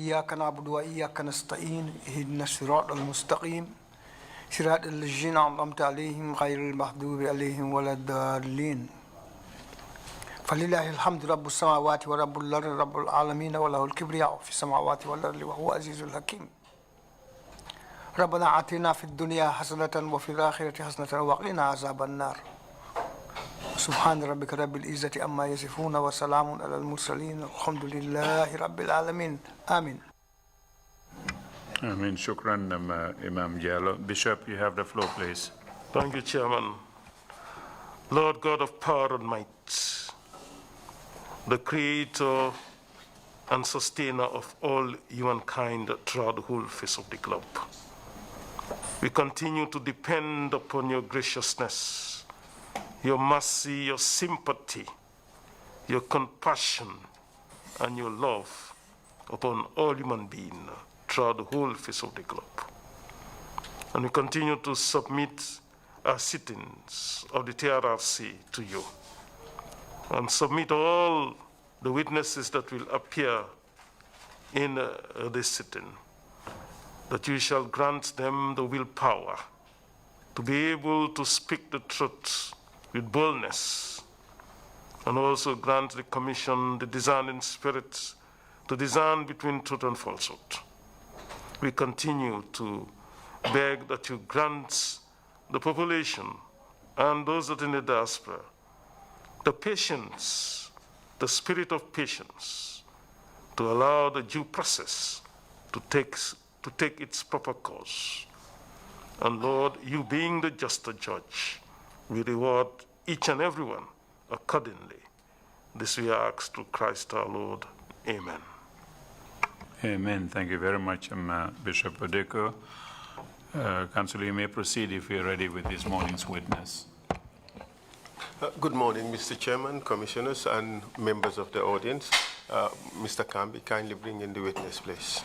إياك نعبد وإياك نستعين اهدنا الصراط المستقيم صراط الذين أنعمت عليهم غير المغضوب عليهم ولا الضالين فلله الحمد رب السماوات ورب الأرض رب العالمين وله الكبرياء في السماوات والأرض وهو عزيز الحكيم ربنا آتنا في الدنيا حسنة وفي الآخرة حسنة وقنا عذاب النار سبحان ربك رب العزة عما يصفون وسلام على المرسلين الحمد لله رب العالمين آمين. Amen. Shukran, Imam Jallo. Bishop, you have the floor, please. Thank you, Chairman. Lord God of power and might, the creator and sustainer of all humankind throughout the whole face of the globe, we continue to depend upon your graciousness, your mercy, your sympathy, your compassion, and your love upon all human beings throughout the whole face of the globe. And we continue to submit our sittings of the TRRC to you and submit all the witnesses that will appear in this sitting, that you shall grant them the willpower to be able to speak the truth with boldness, and also grant the commission the discerning spirit to discern between truth and falsehood. We continue to beg that you grant the population and those that are in the diaspora the patience, the spirit of patience, to allow the due process to take its proper course. And Lord, you being the just judge, we reward each and everyone accordingly. This we ask through Christ our Lord. Amen. Amen. Thank you very much, Bishop Odeko. Councillor, you may proceed if you're ready with this morning's witness. Good morning, Mr. Chairman, commissioners, and members of the audience. Mr. Kambi, kindly bring in the witness, please.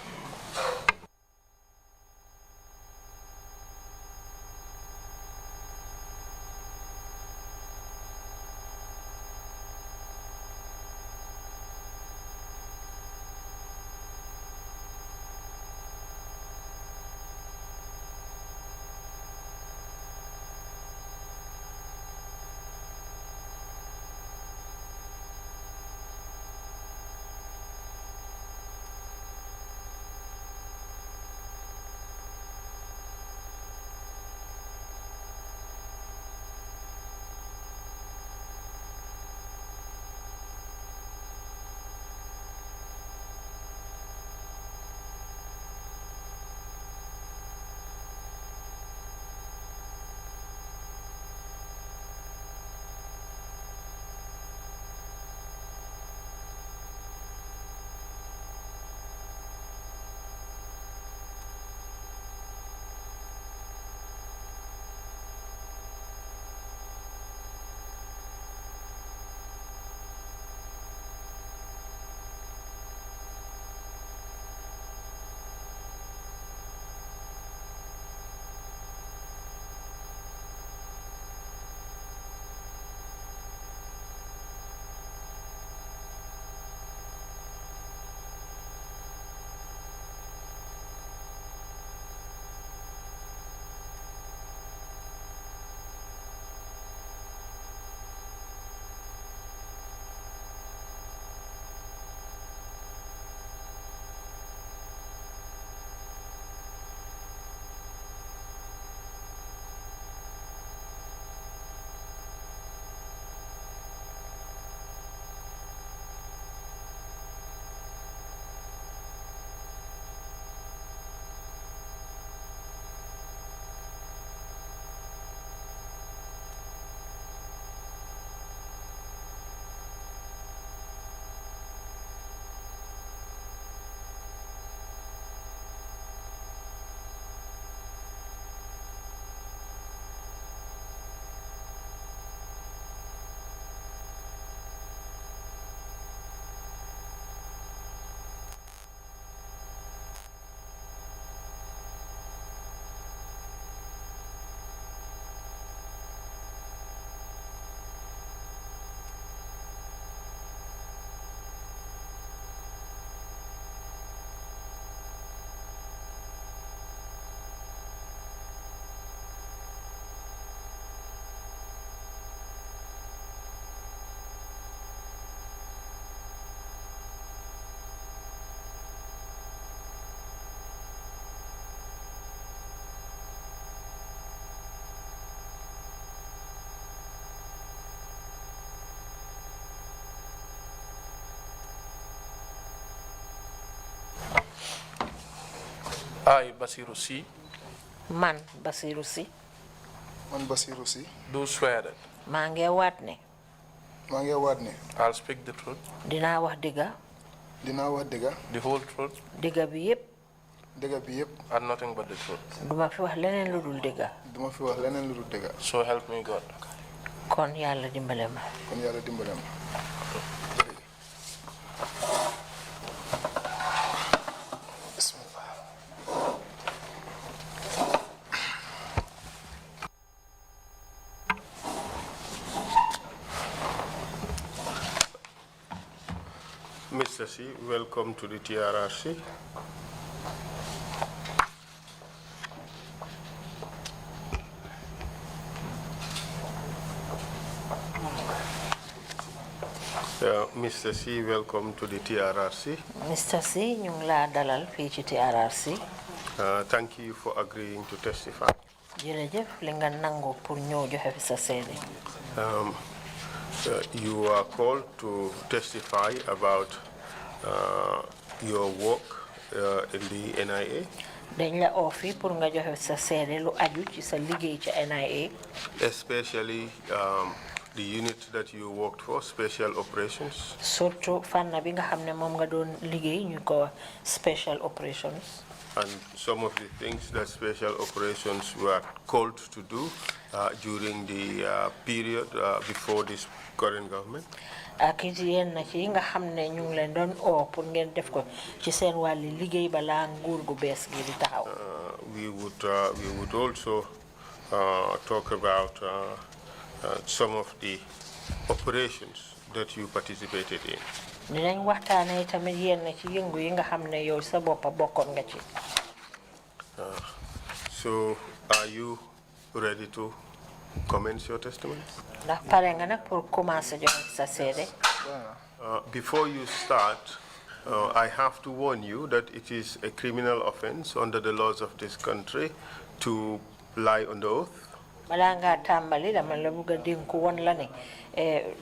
I, Basiru Sey, man Basiru Sey Man Basiru Sey. do swear that maa ngi waat ne maa ngi waat ne I'll speak the truth, dinaa wax dëgga dinaa wax dëgga the whole truth, dëgga bi yépp dëgga bi yépp and nothing but the truth. duma fi wax leneen lu dul dëgga duma fi wax leneen lu dul dëgga So help me God. kon yàlla dimbale ma kon yàlla dimbale ma. Bismillah. Mr. Sey, welcome to the TRRC. Mr. Sey, welcome to the TRRC. Mr. Sey ñu ngi laa dalal fii ci TRRC Thank you for agreeing to testify. jërëjëf li nga nangu pour ñëw joxe fi sa seede You are called to testify about your work in the NIA, dañ la oo fii pour nga joxe fi sa seede lu aju ci sa liggéey ci NIA especially the unit that you worked for, Special Operations. surtout fànn bi nga xam ne moom nga doon liggéey ñu ko wax special operations And some of the things that Special Operations were called to do during the period before this current government. ak it yenn ci yi nga xam ne ñu ngi leen doon oo pour ngeen def ko ci seen wàlli liggéey balaa nguur gu bees gi di taxaw We would also talk about some of the operations that you participated in. dinañ waxtaanee tamit yenn ci yëngu yi nga xam ne yow sa boppa bokkoon nga ci So, are you ready to commence your testimony? ndax pare nga nag pour commencer joxe sa seede Before you start, I have to warn you that it is a criminal offense under the laws of this country to lie on the oath. balaa ngaa tàmbali dama la bëgg a dénku woon la ne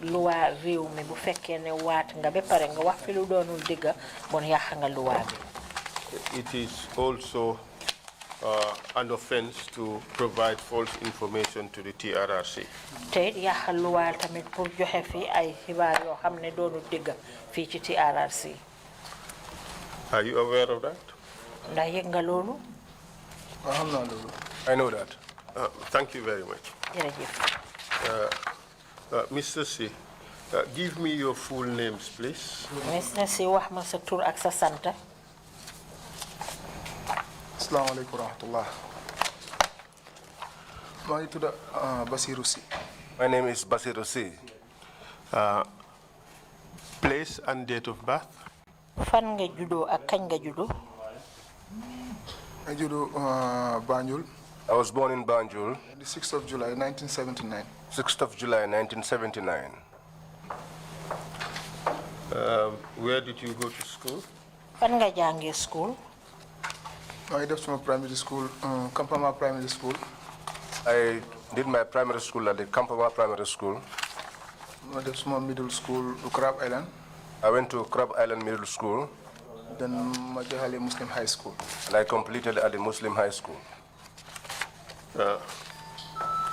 luwaa réew mi bu fekkee ne waat nga ba pare nga wax fi lu doonul dëgga bon yàq nga luwaa bi It is also an offense to provide false information to the TRRC. te it yàq luwaa tamit pour joxe fi ay xibaar yoo xam ne doonul dëgga fii ci TRRC Are you aware of that? ndax yëg nga loolu waaw xam naa loolu. I know that. Thank you very much. jërëjëf Mr. Sey, give me your full names, please. Mr. Sey wax ma sa tur ak sa sant Asalaamaaleykum wa rahmatullah. maa ngi tudd Basiru Sey. My name is Basiru Sey. Place and date of birth. fan nga juddoo ak kañ nga juddoo I juddoo Banjul. I was born in Banjul, The 6th of July 1979. 6th of July 1979. Where did you go to school? fan nga jàngee school maa ngi def suma primary school Kampama Primary School. I did my primary school at the Kampama Primary School. ma def suma middle school Crab Island. I went to Crab Island Middle School, Then ma jeexalee Muslim High School. and I completed at the Muslim High School.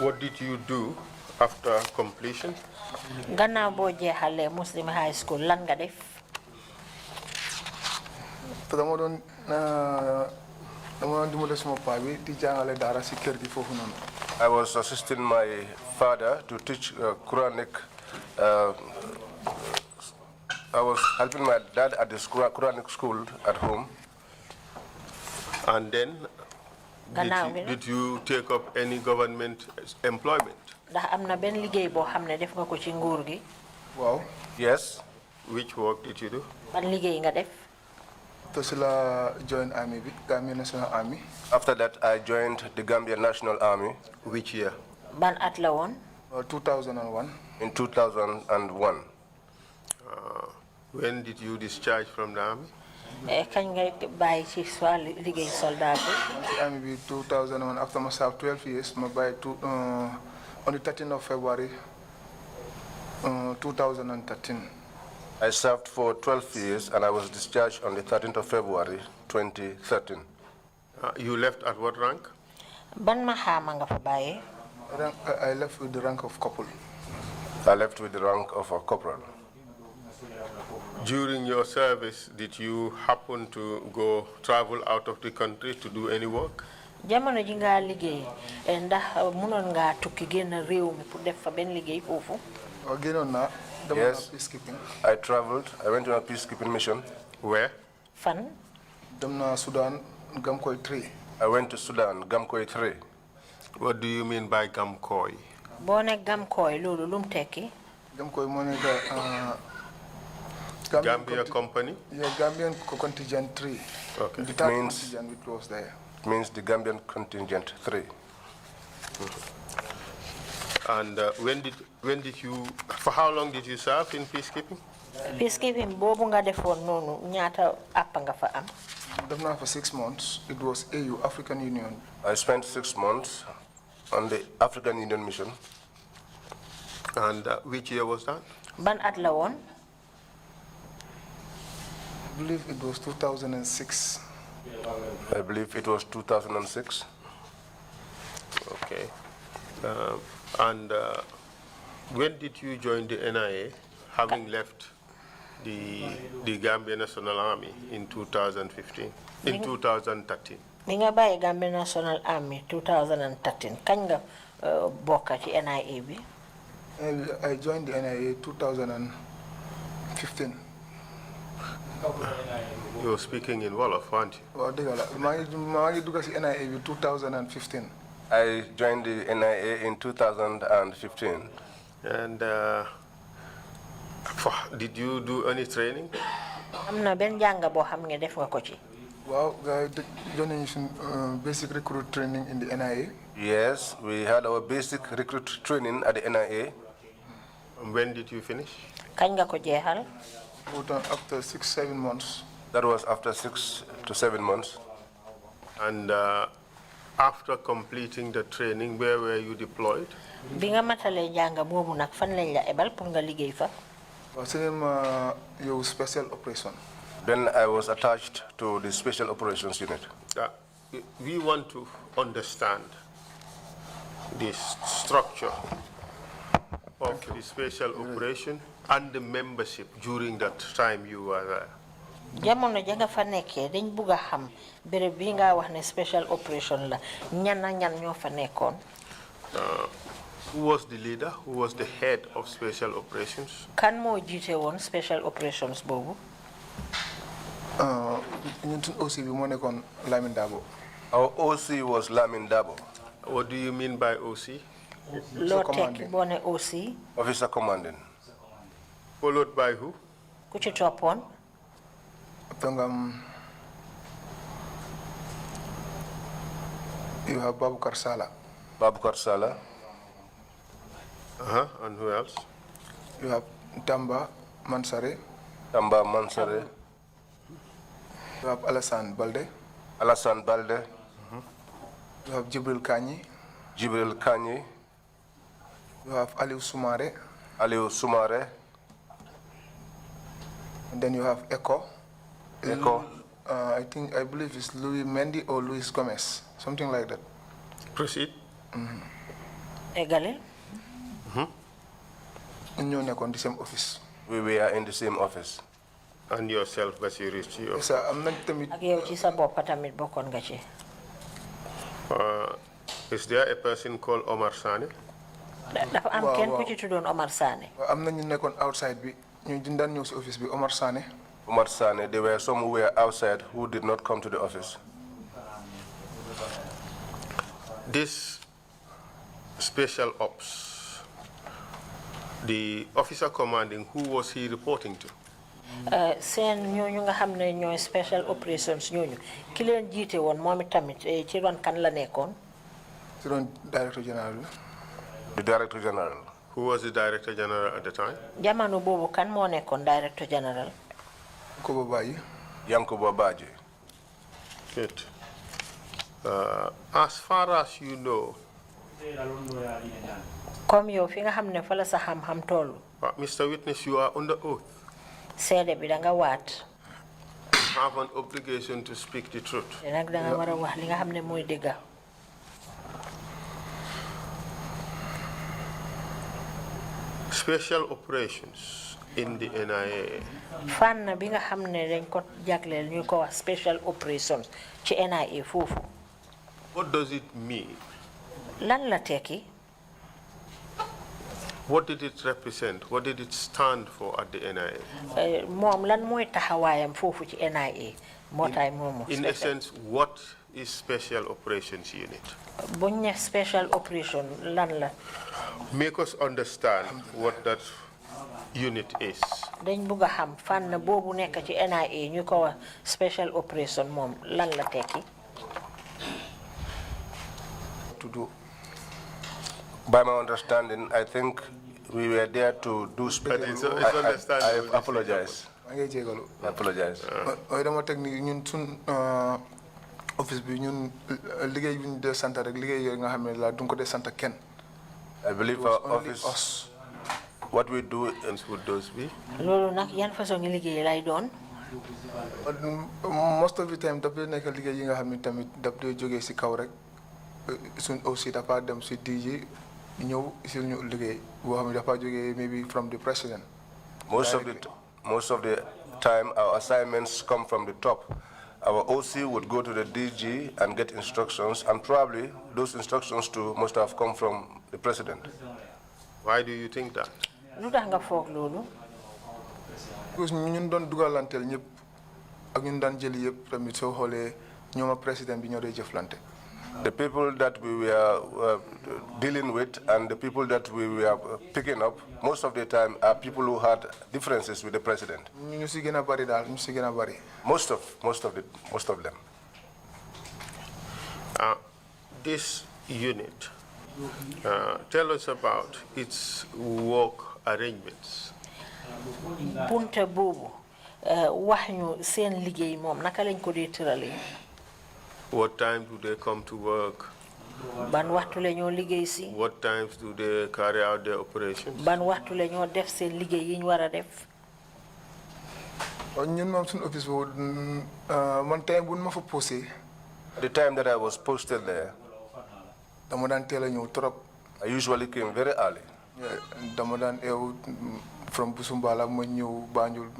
What did you do after completion? gannaaw boo jeexalee Muslim High School lan nga def te dama doon dimbale suma paa bi di jàngale daara si kër gi foofu noonu. I was assisting my father to teach Quranic. I was helping my dad at the Quranic school at home. And then, did you take up any government employment? ndax am na benn liggéey boo xam ne def nga ko ci nguur gi waaw. Yes. Which work did you do? ban liggéey nga def te si la join army bi Gambia National Army. After that, I joined the Gambia National Army. Which year? ban at la woon 2001. In 2001. When did you discharge from the army? kañ nga bàyyi ci wàllu liggéey soldat bi ci army bi 2001 after ma serve 12 years ma bàyyi on the 13th of February 2013. I served for 12 years and I was discharged on the 13th of February 2013. You left at what rank? Ban mahama nga fa baye? I left with the rank of corporal. I left with the rank of a corporal. During your service, did you happen to go travel out of the country to do any work? Jamono ji nga liggéey ndax mënon nga tukki génn réew mi pour def fa ben liggéey foofu? Génnoon naa. Yes, peacekeeping. I traveled. I went on a peacekeeping mission. Where? Fan? Dem na Sudan, Gamkoy 3. I went to Sudan, Gamkoy 3. What do you mean by Gamkoy? Bone Gamkoy lolu lum tekki? Gamkoy mo ne Gambia company? Yeah, Gambian contingent 3. Okay. The third Means- contingent which was there. It means the Gambian contingent 3. And when did you, for how long did you serve in peacekeeping? Peacekeeping bobu nga defon nonu ñaata app nga fa am? Dem na for 6 months. It was AU, African Union. I spent 6 months on the African Union mission. And which year was that? Ban at la won? I believe it was 2006. I believe it was 2006. Okay. And when did you join the NIA, having left the Gambia National Army in 2015, in 2013? Bi nga baye Gambia National Army 2013 kañ nga bokka ci NIA bi? I joined the NIA 2015. You were speaking in Wolof, weren't you? Waaw dëgg la maa ngi dugg ci NIA bi 2015. I joined the NIA in 2015. And did you do any training? Am na ben jàng boo xam ne def nga ko ci? Waaw gars yi jox nañu suñ basic recruit training in the NIA. Yes, we had our basic recruit training at the NIA. And when did you finish? Kañ nga ko jeexal? After 6-7 months. That was after 6 to 7 months. And after completing the training, where were you deployed? Bi nga matalee jàng boobu nag fan lañ la ebal pour nga liggéey fa? Waaw seen yow special operation. Then I was attached to the Special Operations Unit. We want to understand the structure of the special operation and the membership during that time you were there. Jamono ja nga fa nekkee dañ bugg a xam béréb bi nga wax ne special operation la ñan ñoo fa nekkoon? Who was the leader? Who was the head of special operations? Kan moo jiite woon special operations boobu? ñun suñ OC bi moo nekkoon Lamin Dabo. Our OC was Lamin Dabo. What do you mean by OC? Loo tekki boo ne OC? Officer commanding. Followed by who? Ku ci toppoon? You have Babukar Sala. Babukar Sala. And who else? You have Tamba Mansare. Tamba Mansare. You have Alassane Balde. Alassane Balde. You have Jibril Kanyi. Jibril Kanyi. You have Aliou Soumare. Aliou Soumare. And then you have Echo. Echo. I believe it's Louis Mendy or Luis Gomez, something like that. Proceed. Egale? ñoo nekkoon the same office. We were in the same office. And yourself, Basiru Sey. Yes, am nañ tamit. Ak yow ci sa bopp tamit bokkoon nga ci. Is there a person called Omar Sane? Dafa am kenn ku ci tuddoon Omar Sane. Am na ñu nekkoon outside bi ñu daan ñëw si office bi Omar Sane. Omar Sane, there were some who were outside who did not come to the office. This special ops, the officer commanding, who was he reporting to? Seen ñooñu nga xam ne ñooy special operations ñooñu ki leen jiite woon moom tamit ci ron kan la nekkoon? Ci ron director general bi. The director general. Who was the director general at the time? Jamono boobu kan moo nekkoon director general? Yankuba Baji. Yankuba Baji. Good. As far as you know, comme yow fi nga xam ne fa la sa xam-xam tollu. Mr. Witness, you are under oath. Seede bi da nga waat. have an obligation to speak the truth. nag da nga wara wax li nga xamne moy dëgga. Special operations in the NIA. Fan bi nga xamne dañ ko jaglel ñu ko wax special operations ci NIA fofu. What does it mean? Lan la tekki? What did it represent? What did it stand for at the NIA? Mom lan moy taxawayam fofu ci NIA motay momu. In essence, what is Special Operations Unit? Buñ ne special operation lan la? Make us understand what that unit is. Dañ bëgg xam fan bobu nekk ci NIA ñu ko wax special operation mom lan la tekki? To do. By my understanding, I think we were there to do special. I apologize. I apologize. Dama tek ni ñun sun office bi ñun liggéey bi ñu dé sante rek liggéey nga xamné la duñ ko dé sante kenn. I believe our office, what we do is would those be? Lolu nak yan façon liggéey lay doon? Most of the time daf dé nekk liggéey yi nga xamné tamit daf dé joggé ci kaw rek sun aussi dafa dem ci DG ñew ci ñu liggéey bo xamné dafa joggé maybe from the president. Most of the time our assignments come from the top. Our OC would go to the DG and get instructions, and probably those instructions too must have come from the president. Why do you think that? Lu tax nga foog lolu? Because ñun doon dugalantel ñep ak ñun daan jël yépp tamit so xolé ñoma president bi ñoo day jëflanté. The people that we were dealing with and the people that we were picking up, most of the time are people who had differences with the president. Most of them. This unit, tell us about its work arrangements. Bunta bobu wax ñu seen liggéey mom naka lañ ko dé tëralé? What time do they come to work? Ban waxtu la ñoo liggéey ci? What times do they carry out their operations? Ban waxtu la ñoo def seen liggéey yi ñu wara def? Ñun mom sun office bo man time bu ma fa posé. The time that I was posted there, dama dan téla ñew trop. I usually came very early. Dama dan ew from Busumbala ma ñew Banjul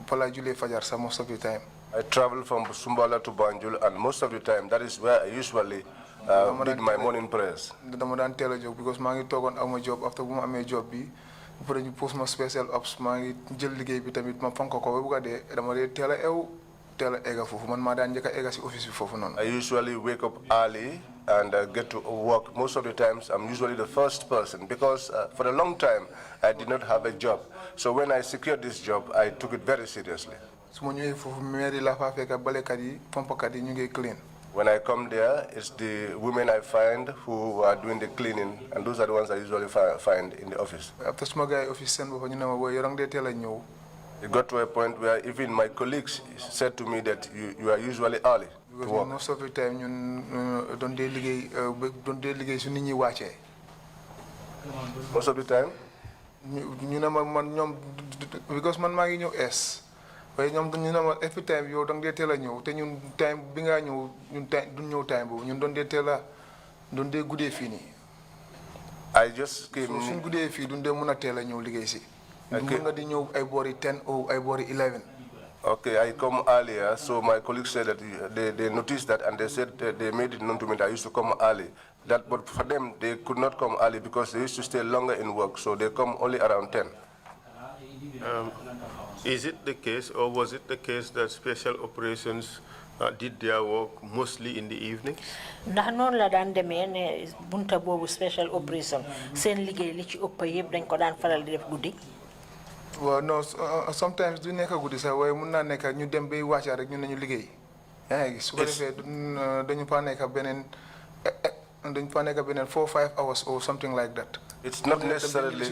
pala julé fajar sa most of the time. I travel from Sumbala to Banjul, and most of the time, that is where I usually did my morning prayers. Dama dan téla jog because ma ngi togon ak ma job after bu ma amé job bi pour ñu post ma special ops ma ngi jël liggéey bi tamit ma fanko ko bu ga dé dama dé téla ew téla ega fofu man ma dan ñëka ega ci office bi fofu non. I usually wake up early and get to work. Most of the times, I'm usually the first person because for a long time, I did not have a job. So when I secured this job, I took it very seriously. When I come there, it's the women I find who are doing the cleaning, and those are the ones I usually find in the office. After it got to a point where even my colleagues said to me that you are usually early to work. Most of the time, Most of the time? Because man magi ñew S way ñom ñu na every time yow dang dé téla ñew té ñun time bi nga ñew ñun duñ ñew time bu ñun don dé téla don dé goudé fini. I just came suñ goudé fi duñ dé mëna téla ñew liggéey ci. Mën nga di ñew ay bori 10 or ay bori 11. Okay, I come earlier, so my colleagues said that they noticed that and they said they made it known to me that I used to come early. But for them, they could not come early because they used to stay longer in work, so they come only around 10. Is it the case, or was it the case that special operations did their work mostly in the evening? Ndax non la daan démé né bunta bobu special operation seen liggéey li ci ëpp yépp dañ ko daan faral di def guddi? Well, no, sometimes do nekk guddi sax waaye mën naa nekk ñu dem bay wàcca rek ñu nañu liggéey. Yaa ngi gis su ko defee dañu fa nekk beneen 4 or 5 hours or something like that. It's not necessarily.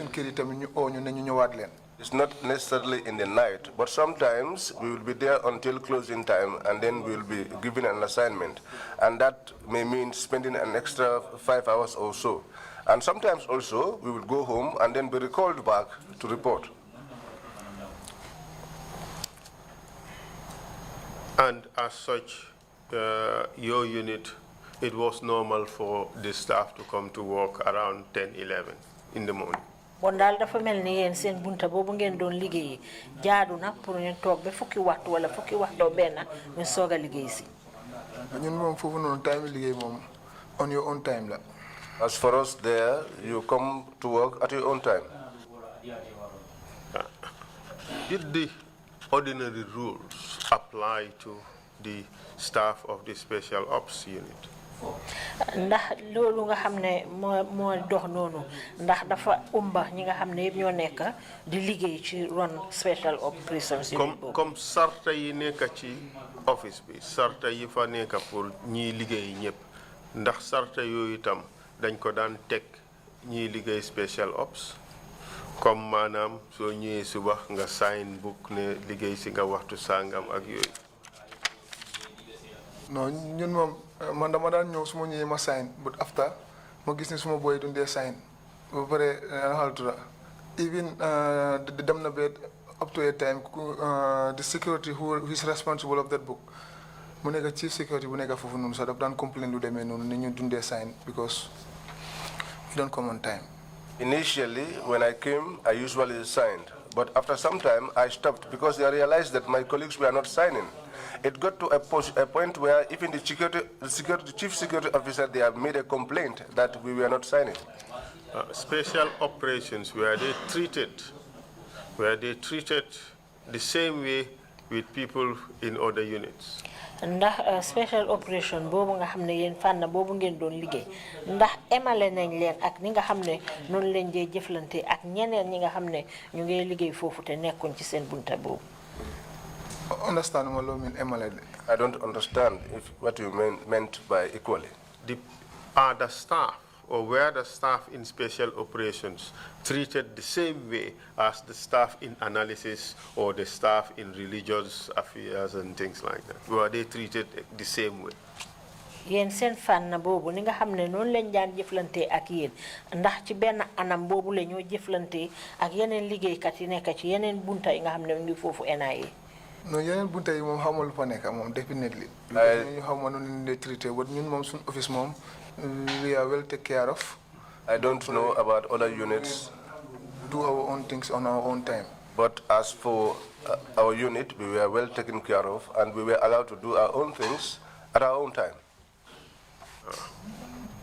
It's not necessarily in the night, but sometimes we will be there until closing time, and then we will be given an assignment, and that may mean spending an extra 5 hours or so. And sometimes also we will go home and then be recalled back to report. And as such, your unit, it was normal for the staff to come to work around 10, 11 in the morning. Bon dal dafa melni yeen seen bunta bobu ngeen doon liggéey jaadu na pour ñu toog ba fukki waxtu wala fukki waxtu benn ñu soga liggéey si. ñun moom foofu noonu time liggéey moom on your own time la. As for us there, you come to work at your own time. Did the ordinary rules apply to the staff of the Special Ops Unit? Ndax loolu nga xam ne moo dox noonu ndax dafa umba ñi nga xam ne yëpp ñoo nekk di liggéey ci ron Special Operations Unit boobu. Comme sarta yi nekk ci office bi sarta yi fa nekk pour ñiy liggéey ñëpp ndax sarta yooyu itam dañ ko daan teg ñiy liggéey Special Ops comme maanaam soo ñëwee suba nga sign book ne liggéey si nga waxtu sangam ak yooyu. non ñun moom man dama daan ñëw suma ñëwee ma sign but after ma gis ne suma boy dundee sign ba pare xaltura even dem na ba up to a time the security who is responsible of that book mu nekk chief security bu nekk foofu noonu sax daf daan complain lu demee noonu ni ñu dundee sign because we don't come on time. Initially, when I came, I usually signed. But after some time, I stopped because I realized that my colleagues were not signing. It got to a point where even the chief security officer, they have made a complaint that we were not signing. Special operations, were they treated the same way with people in other units? Ndax special operation boobu nga xam ne yéen fànn boobu ngeen doon liggéey ndax emale nañ leen ak ni nga xam ne noonu leen dee jëflante ak ñeneen ñi nga xam ne ñu ngi liggéey foofu te nekkuñ ci seen bunta boobu. Understand what you mean emale. I don't understand what you meant by equally. Are the staff or were the staff in special operations treated the same way as the staff in analysis or the staff in religious affairs and things like that? Were they treated the same way? Yen sen fànn boobu ni nga xam ne noonu lañ daan jëflante ak yéen ndax ci benn anam boobu la ñoo jëflante ak yeneen liggéeykat yi nekk ci yeneen bunta yi nga xam ne ngi foofu NIA. non yeneen bunta yi moom xamul lu fa nekk moom definitely. ñu xaw noonu leen di traité ba ñun moom suñu office moom we are well taken care of. I don't know about other units. Do our own things on our own time. But as for our unit, we were well taken care of and we were allowed to do our own things at our own time.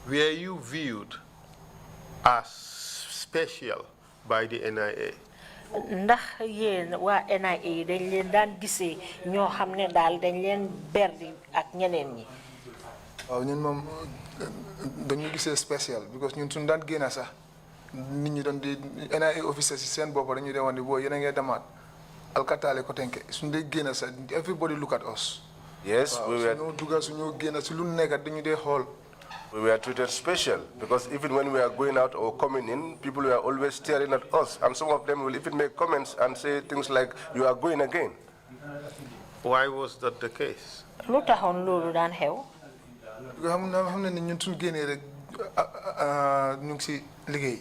Were you viewed as special by the NIA? Ndax yéen waa NIA dañ leen daan gisee ñoo xam ne daal dañ leen berdi ak ñeneen ñi. waaw ñun moom dañu gisee spécial because ñun suñu daan génn sax nit ñi doon di NIA officers si seen bopp dañuy demoon di boo yéen a ngee demaat alkataale ko tenke suñu dee génn sax everybody look at us. Yes, we were. suñu dugal suñu génn si lu nekk dañu dee xool. We were treated special because even when we are going out or coming in, people were always staring at us, and some of them will even make comments and say things like, "You are going again." Why was that the case? Lu taxoon loolu daan xew. xam ne ñun suñu génnee rek ñu ngi si liggéey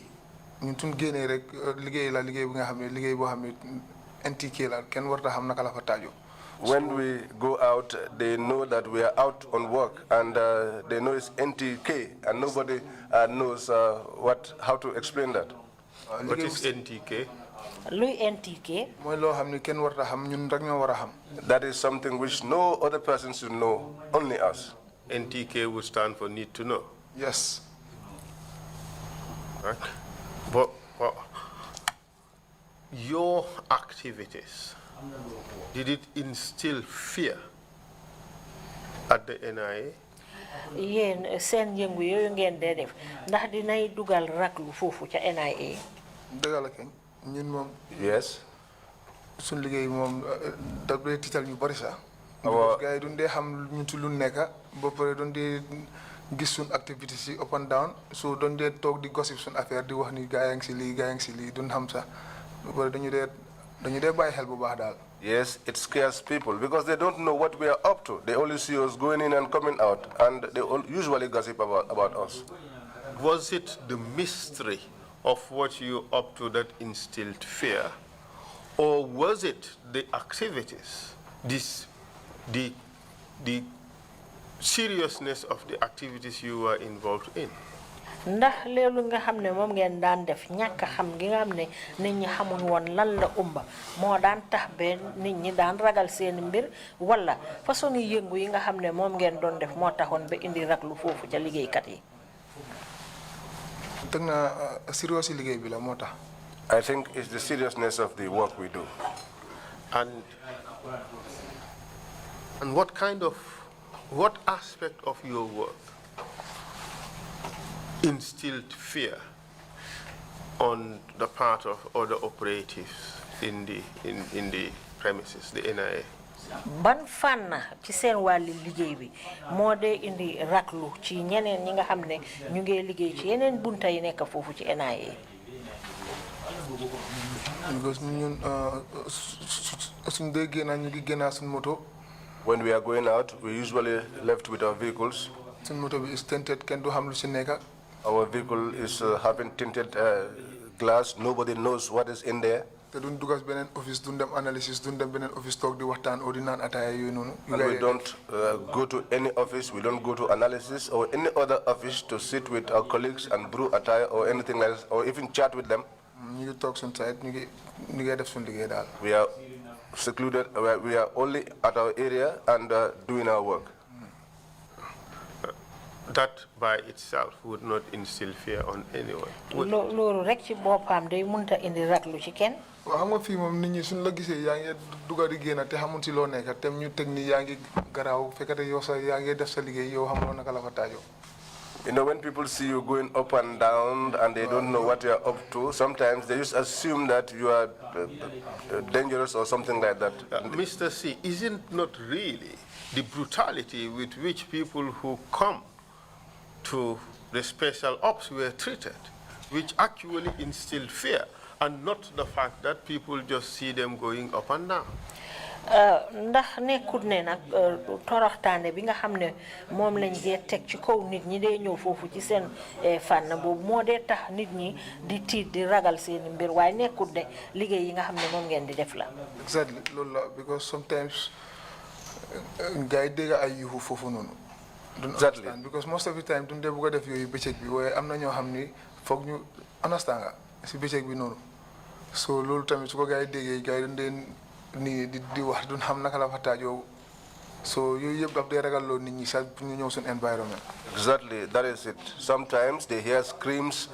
ñun suñu génnee rek liggéey la liggéey bu nga xam ne liggéey boo xam ne NTK la kenn warta xam naka la fa taajoo. When we go out, they know that we are out on work, and they know it's NTK, and nobody knows how to explain that. What is NTK? Luy NTK? mooy loo xam ne kenn warta xam ñun rek ñoo war a xam. That is something which no other person should know, only us. NTK would stand for need to know. Yes. Right. But your activities, did it instill fear at the NIA? Yéen seen yëngu yooyu ngeen dee def ndax dinay dugal raglu foofu ca NIA. dëgg la kañ ñun moom. Yes. suñu liggéey moom daf dee tiital ñu bari sax. gars yi duñ dee xam ñu ci lu nekk ba pare doon dee gis suñ activité si up and down so doon dee toog di gossip suñ affaire di wax ni gaa yaa ngi si lii gaa yaa ngi si lii duñ xam sax ba pare dañu dee bàyyi xel bu baax daal. Yes, it scares people because they don't know what we are up to. They only see us going in and coming out, and they usually gossip about us. Was it the mystery of what you're up to that instilled fear, or was it the activities, the the seriousness of the activities you were involved in? ndax leelu nga xam ne moom ngeen daan def ñàkk xam gi nga xam ne nit ñi xamuñ woon lan la umba moo daan tax ba nit ñi daan ragal seen mbir wala façon yëngu yi nga xam ne moom ngeen doon def moo taxoon ba indi raglu foofu ca liggéeykat yi. teg na serious liggéey bi la moo tax. I think it's the seriousness of the work we do. And what aspect of your work instilled fear on the part of other operatives in the premises, the NIA? ban fànn ci seen wàllu liggéey bi moo dee indi raglu ci ñeneen ñi nga xam ne ñu ngi liggéey ci yeneen bunta yi nekk foofu ci NIA. because ñun suñ dee génn ñu ngi génn suñ moto. When we are going out, we usually left with our vehicles. Suñ moto bi is tinted, kenn du xam lu si nekk. Our vehicle is having tinted glass. Nobody knows what is in there. te duñ dugas beneen office duñ dem analysis duñ dem beneen office toog di waxtaan o di naan ataaya yooyu noonu. And we don't go to any office, we don't go to analysis or any other office to sit with our colleagues and brew attire or anything like that, or even chat with them. ñu ngi toog suñ side ñu ngi def suñ liggéey daal. We are secluded, we are only at our area and doing our work. That by itself would not instill fear on anyone. loolu rek ci boppam day munta indi raglu ci kenn. waaw xam nga fii moom nit ñi suñ la gisee yaa ngi duga di génn te xamul si loo nekk te ñu teg ni yaa ngi garaaw fekkate yow sa yaa ngi def sa liggéey yow xamuloo naka la fa taajoo. You know, when people see you going up and down and they don't know what you are up to, sometimes they just assume that you are dangerous or something like that. Mr. C, isn't not really the brutality with which people who come to the special ops were treated, which actually instilled fear, and not the fact that people just see them going up and down? ndax nekkut ne nag toroxtaane bi nga xam ne moom lañ dee teg ci kaw nit ñi dee ñëw foofu ci seen fànn boobu moo dee tax nit ñi di tiit di ragal seen mbir waaye nekkut ne liggéey yi nga xam ne moom ngeen di def la. Exactly loolu la because sometimes gars yi dégg ay yuuxu foofu noonu. Exactly. Because most of the time duñ dee bëgg a def yooyu bëccëg bi waaye am na ñoo xam ni foog ñu understand nga si bëccëg bi noonu so loolu tamit su ko gars yi déggee gars yi dañ dee nii di wax duñ xam naka la fa taajoo so yooyu yëpp daf dee ragal loo nit ñi sax pour ñu ñëw suñu environment. Exactly, that is it. Sometimes they hear screams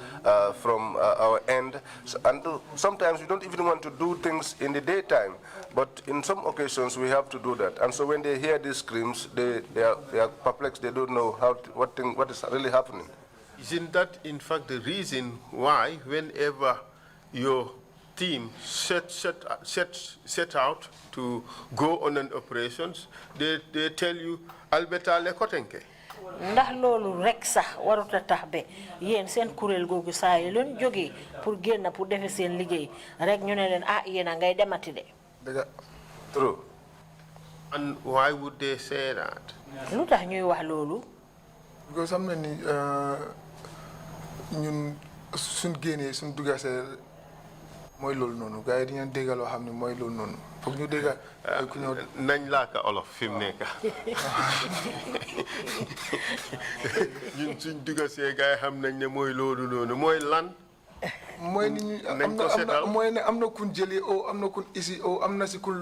from our end, and sometimes we don't even want to do things in the daytime, but in some occasions we have to do that. And so when they hear these screams, they are perplexed. They don't know what is really happening. Isn't that in fact the reason why whenever your team set out to go on an operations, they tell you Alberta Lekotenke? ndax loolu rek sax warut a tax be yéen seen kuréel googu saa yi leen jógee pour génn pour defe seen liggéey rek ñu ne leen ah yéen a ngay demati de. True. And why would they say that? lu tax ñuy wax loolu. because am na ni ñun suñ génnee suñ dugasee mooy loolu noonu gars yi dañu dégg loo xam ne mooy loolu noonu foog ñu dégg ku ñëw nañ laaka olof fi mu nekk ñun suñ dugasee gars yi xam nañ ne mooy loolu noonu mooy lan. mooy ni ñu mooy ne am na kun jëlee o am na kun isi o am na si kun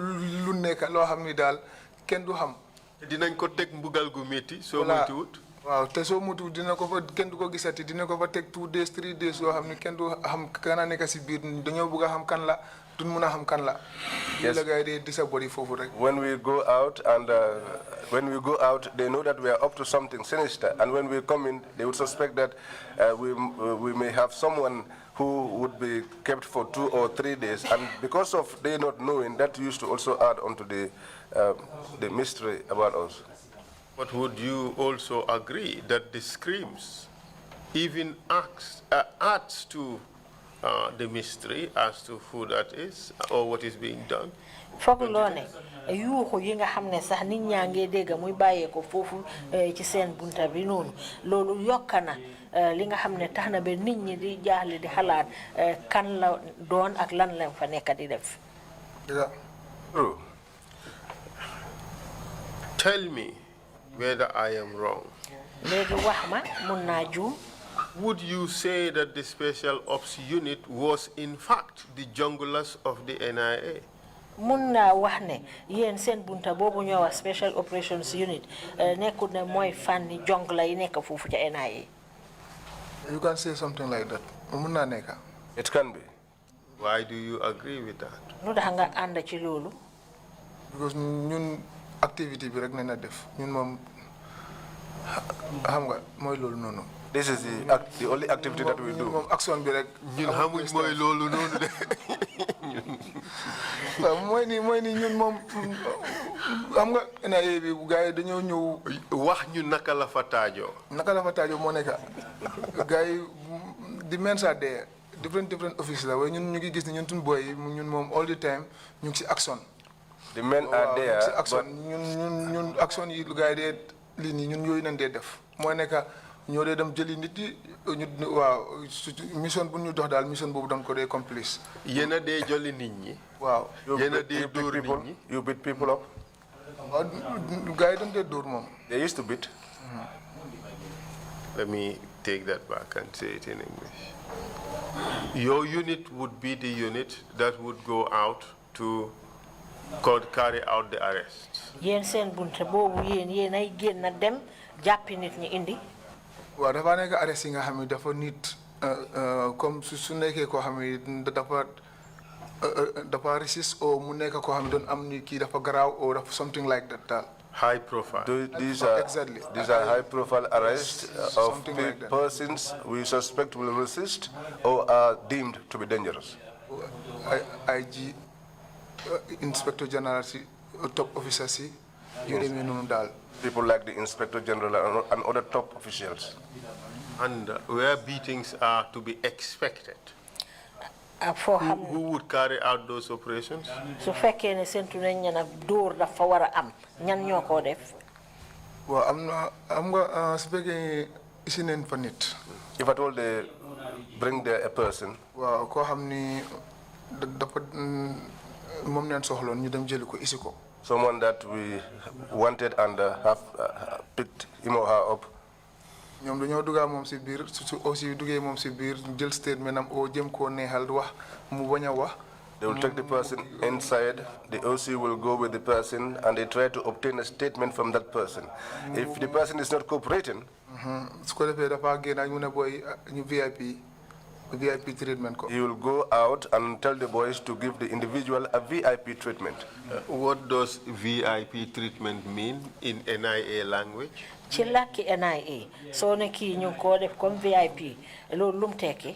lu nekk loo xam ni daal kenn du xam. dinañ ko teg mbugal gu métti soo moytuwut. waaw te soo moytuwut dina ko fa kenn du ko gisati dina ko fa teg 2 days 3 days yoo xam ne kenn du xam kan a nekk si biir dañoo bëgg a xam kan la duñ mun a xam kan la. Yes. la gars yi dee disabodi foofu rek. When we go out they know that we are up to something sinister, and when we come in, they would suspect that we may have someone who would be kept for 2 or 3 days, and because of they not knowing, that used to also add onto the mystery about us. But would you also agree that the screams even adds to the mystery as to who that is or what is being done? foog loo ne yuuxu yi nga xam ne sax nit ñaa ngi dégg muy bàyyee ko foofu ci seen bunta bi noonu loolu yokka na li nga xam ne tax na ba nit ñi di jaaxle di xalaat kan la doon ak lan la fa nekk di def. Tell me, whether I am wrong. léegi wax ma mun naa juum. Would you say that the Special Ops Unit was in fact the junglers of the NIA? mun naa wax ne yéen seen bunta boobu ñoo wax Special Operations Unit nekkul ne mooy fànni jongla yi nekk foofu ca NIA. You can say something like that. Mun naa nekk. It can be. Why do you agree with that? lu tax nga ànd ci loolu. Because ñun activity bi rek nañ def ñun moom xam nga mooy loolu noonu. This is the only activity that we do. Moom action bi rek. ñun xamuñ mooy loolu noonu de. waaw mooy ni ñun moom xam nga NIA bi gars yi dañoo ñëw. wax ñu naka la fa taajoo. naka la fa taajoo moo nekk gars yi di men are there different offices la waaye ñun ñu ngi gis ne ñun suñu boy yi ñun moom all the time ñu ngi si action. The men are there. si action ñun action yi gars yi dee lii nii ñun yooyu nañ dee def mooy nekk ñoo dee dem jëli nit yi ñu waaw mission bu ñu dox daal mission boobu dañ ko dee complice. yéen a dee jolli nit ñi. waaw yéen a dee dóor nit ñi. You beat people up. waaw gars yi dañ dee dóor moom. They used to beat. Let me take that back and say it in English. Your unit would be the unit that would go out to carry out the arrest. yéen seen bunta boobu yéen ay génn dem jàppi nit ñi indi. waaw dafa nekk arrest yi nga xam ne dafa nit comme su nekkee koo xam ne dafa resist o mu nekk koo xam ne doon am ni kii dafa garaaw or dafa something like that daal. High profile. These are high profile arrests of like that. persons we suspect will resist or are deemed to be dangerous. IG Inspector General si top officers si yu demee noonu daal. People like the Inspector General and other top officials. And where beatings are to be expected. Who would carry out those operations? su fekkee ne sentu nañ ne nag dóor dafa war a am ñan ñoo ko def. waaw am nga su fekkee isi neen fa nit. If at all they bring there a person. waaw koo xam ni dafa moom neen soxloon ñu dem jëli ko isi ko. Someone that we wanted and have picked him or her up. ñoom dañoo duggaa moom si biir su aussi duggee moom si biir jël statement am oo jëm koo neexal wax mu bañ a wax. They will take the person inside, the OC will go with the person and they try to obtain a statement from that person. If the person is not cooperating, su ko defee dafa génn ñu ne booy ñu VIP treatment ko. he will go out and tell the boys to give the individual a VIP treatment. What does VIP treatment mean in NIA language? ci làkki NIA soo ne kii ñu ko def comme VIP loolu lum tekki.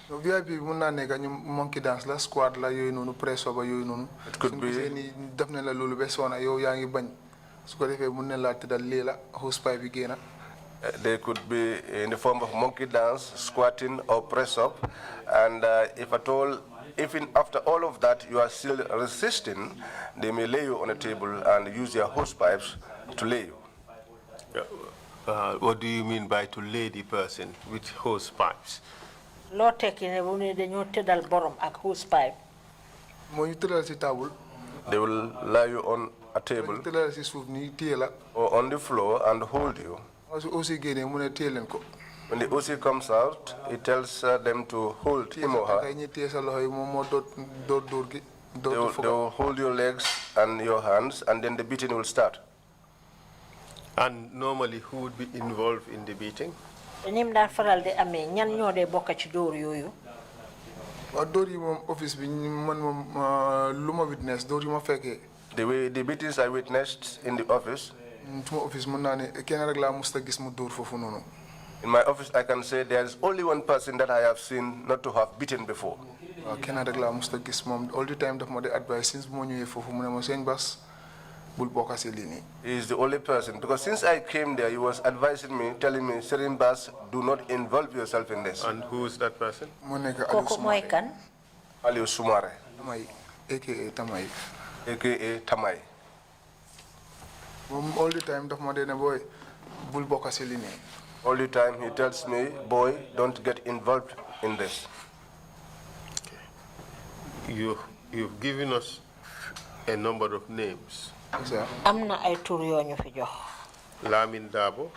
VIP mun naa nekk ñu monkey dance la squad la yooyu noonu press over yooyu noonu. It could be ni def na la loolu ba soona yow yaa ngi bañ su ko defee mun na laa tëddal lii la hosepipe bi génna. They could be in the form of monkey dance, squatting, or press up. And if at all, even after all of that, you are still resisting, they may lay you on a table and use their hose pipes to lay you. What do you mean by to lay the person with hose pipes? loo tekki ne bu ne dañoo tëddal borom ak hosepipe. moo ñu tëddal si table. They will lie you on a table ñu tëddal si suuf nii téye la. or on the floor and hold you. su aussi génnee mu ne téye leen ko. When the OC comes out, he tells them to hold him or her. They will hold your legs and your hands, and then the beating will start. And normally, who would be involved in the beating? nim daan faral di amee ñan ñoo dee bokk ci dóor yooyu. waaw dóor yi moom office bi man moom lu ma witness dóor yi ma fekkee. The way the beatings I witnessed in the office. suma office mën naa ne kenn rek laa musta gis mu dóor foofu noonu. In my office, I can say there is only one person that I have seen not to have beaten before. waaw kenn rek laa musta gis moom all the time daf ma de advice since bu ma ñëwee foofu mu ne ma sëñ Bass bul bokk si lii nii. He is the only person because since I came there, he was advising me, telling me, Serigne Bass, do not involve yourself in this. And who is that person? mu nekk Aliou kooku mooy kan. Aliou Soumaré. Tamay aka Tamay. aka Tamay. moom all the time daf ma de ne booy bul bokk si lii nii. All the time he tells me, boy, don't get involved in this. You've given us a number of names. am na ay tur yoo ñu fi jox. Lamin Dabo.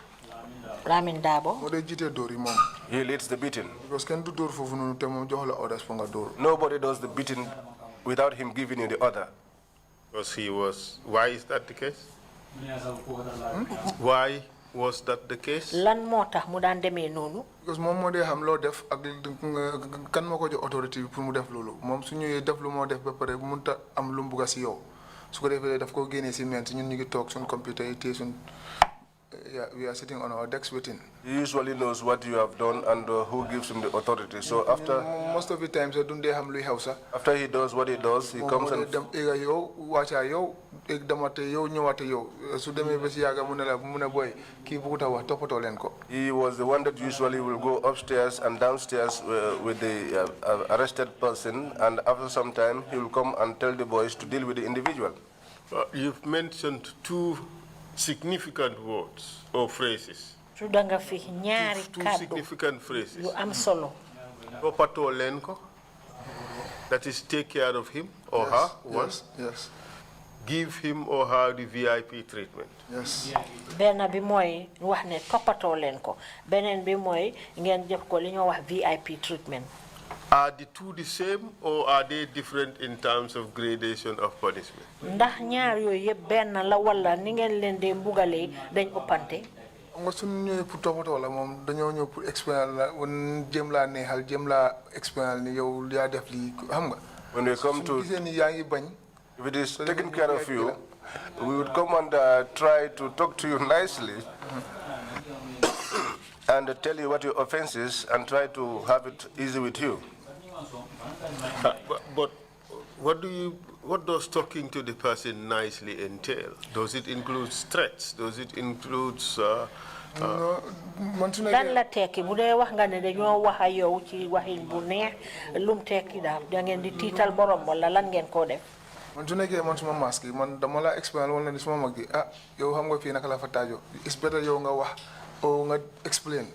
Lamin Dabo. moo day jiite dóor yi moom. He leads the beating. because kenn du dóor foofu noonu te moom jox la orders pour nga dóor. Nobody does the beating without him giving you the order. Because he was, why is that the case? Why was that the case? Lan moo tax mu daan demee noonu. because moom moo dee xam loo def ak kan moo ko jox autorité bi pour mu def loolu moom su ñëwee def lu moo def ba pare mënut a am lu mu bugg a si yow su ko defee daf ko génnee si ment ñun ñu ngi toog suñ computer yi téye suñ we are sitting on our decks waiting. He usually knows what you have done and who gives him the authority. So after most of the times duñ dee xam luy xew sax. after he does what he does, he comes and dem éega yow wàccaa yow éeg damate yow ñëwaate yow su demee ba si yàgga mu ne la mu ne booy kii bëggut a wax toppatoo leen ko. he was the one that usually will go upstairs and downstairs with the arrested person, and after some time he will come and tell the boys to deal with the individual. You've mentioned two significant words or phrases. Two significant phrases. You am solo. Topato lenko. That is, take care of him or her. Yes, yes. Give him or her the VIP treatment. Yes. Benn bi mooy wax ne toppatoo leen ko beneen bi mooy ngeen jëf ko li ñoo wax VIP treatment. Are the two the same or are they different in terms of gradation of punishment? Ndax ñaar yooyu yëpp benn la wala ni ngeen leen dee mbugalee dañ ëppante. nga suñu ñëwee pour toppatoo la moom dañoo ñëw pour expérience la wan jéem laa neexal jéem laa expérience ni yow yaa def lii xam nga. When we come to, gisee ni yaa ngi bañ. if it is taking care of you, we would come and try to talk to you nicely and tell you what your offense is and try to have it easy with you. But what does talking to the person nicely entail? Does it include threats? Does it include lan la tekki bu dee wax nga ne dañoo wax ak yow ci waxin bu neex lum tekki daal da ngeen di tiital borom wala lan ngeen koo def. man su nekkee man suma masque yi man dama la expérience wala ni suma mag gi yow xam nga fii naka la fa taajoo it's better yow nga wax o nga explain.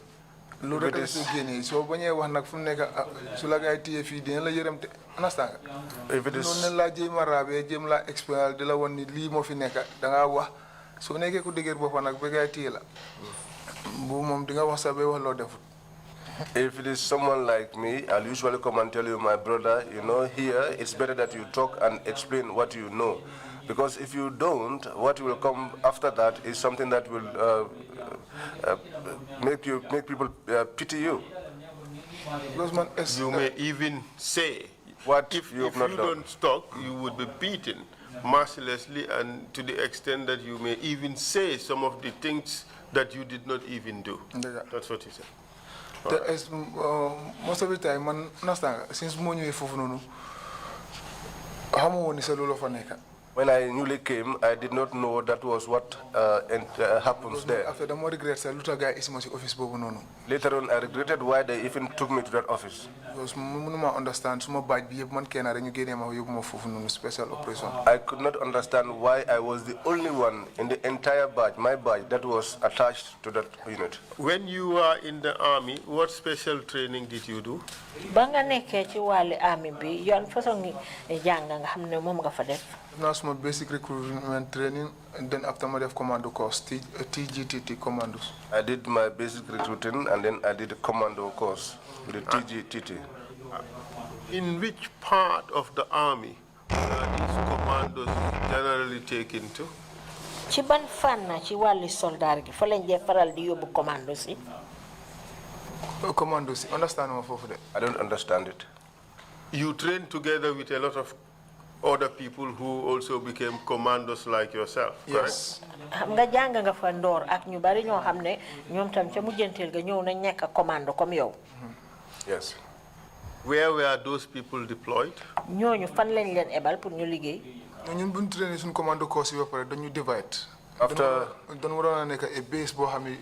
lu rek la su génnee soo bañee wax nag fu mu nekk su la gaay téye fii dina la yërëm te understand nga. If it is noonu laa jéem a raabee jéem laa expérience di la won ni lii moo fi nekk da ngaa wax soo nekkee ku dëgër boppam nag ba gaay téye la bu moom di nga wax sax ba wax loo defut. If it is someone like me, I'll usually come and tell you, my brother, you know, here it's better that you talk and explain what you know. Because if you don't, what will come after that is something that will make people pity you. You may even say, what if you have not done. Don't talk, you would be beaten mercilessly, and to the extent that you may even say some of the things that you did not even do. That's what he said. Most of the time, man, understand, since mo ñëwee fofu nonu, xamoo ni sa lolo fa nekk. When I newly came, I did not know that was what happens there. After the more regret, sa luta guy is much office bobu nonu. Later on, I regretted why they even took me to that office. Because mënuma understand suma badge bi yëpp man kenn rek ñu génnee ma yóbbu ma fofu nonu special operation. I could not understand why I was the only one in the entire batch, my batch, that was attached to that unit. When you were in the army, what special training did you do? Ba nga nekkee ci wàllu army bi yoon façon jàng nga xam ne moom nga fa def. Now, basic recruitment training, and then after my commando course, TGTT commandos. I did my basic recruiting, and then I did a commando course with the TGTT. In which part of the army are these commandos generally taken to? Ci ban fànn ci wàllu soldat gi fa lañ dee faral di yóbbu commandos yi. Commandos, understand me for that? I don't understand it. You trained together with a lot of other people who also became commandos like yourself, yes. Xam nga jàng nga fa ndoor ak ñu bari ñoo xam ne ñoom tam ca mujjanteel ga ñëw nañ nekk commando comme yow. Yes. Where were those people deployed? Ñooñu fan lañ leen ebal pour ñu liggéey. ñun bu ñu traîner suñu commando course yi ba pare dañu divide. After dañu waroon a nekk a base boo xam ne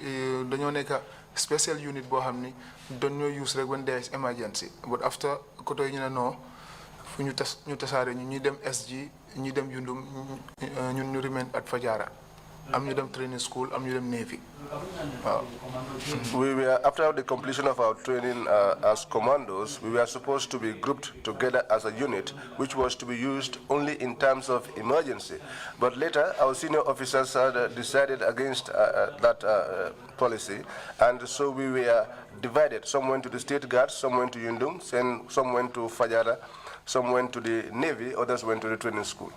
dañoo nekk special unit boo xam ni dañoo use rek when there is emergency. But after côté ñu ne non fu ñu tasaare ñu dem SG ñu dem Yundum ñun ñu remain at Fajara. am ñu dem training school, am ñu dem Navy. We were, after the completion of our training as commandos, we were supposed to be grouped together as a unit, which was to be used only in times of emergency. But later, our senior officers decided against that policy, and so we were divided. Some went to the State Guards, some went to Yundum, some went to Fajara, some went to the Navy, others went to the training school.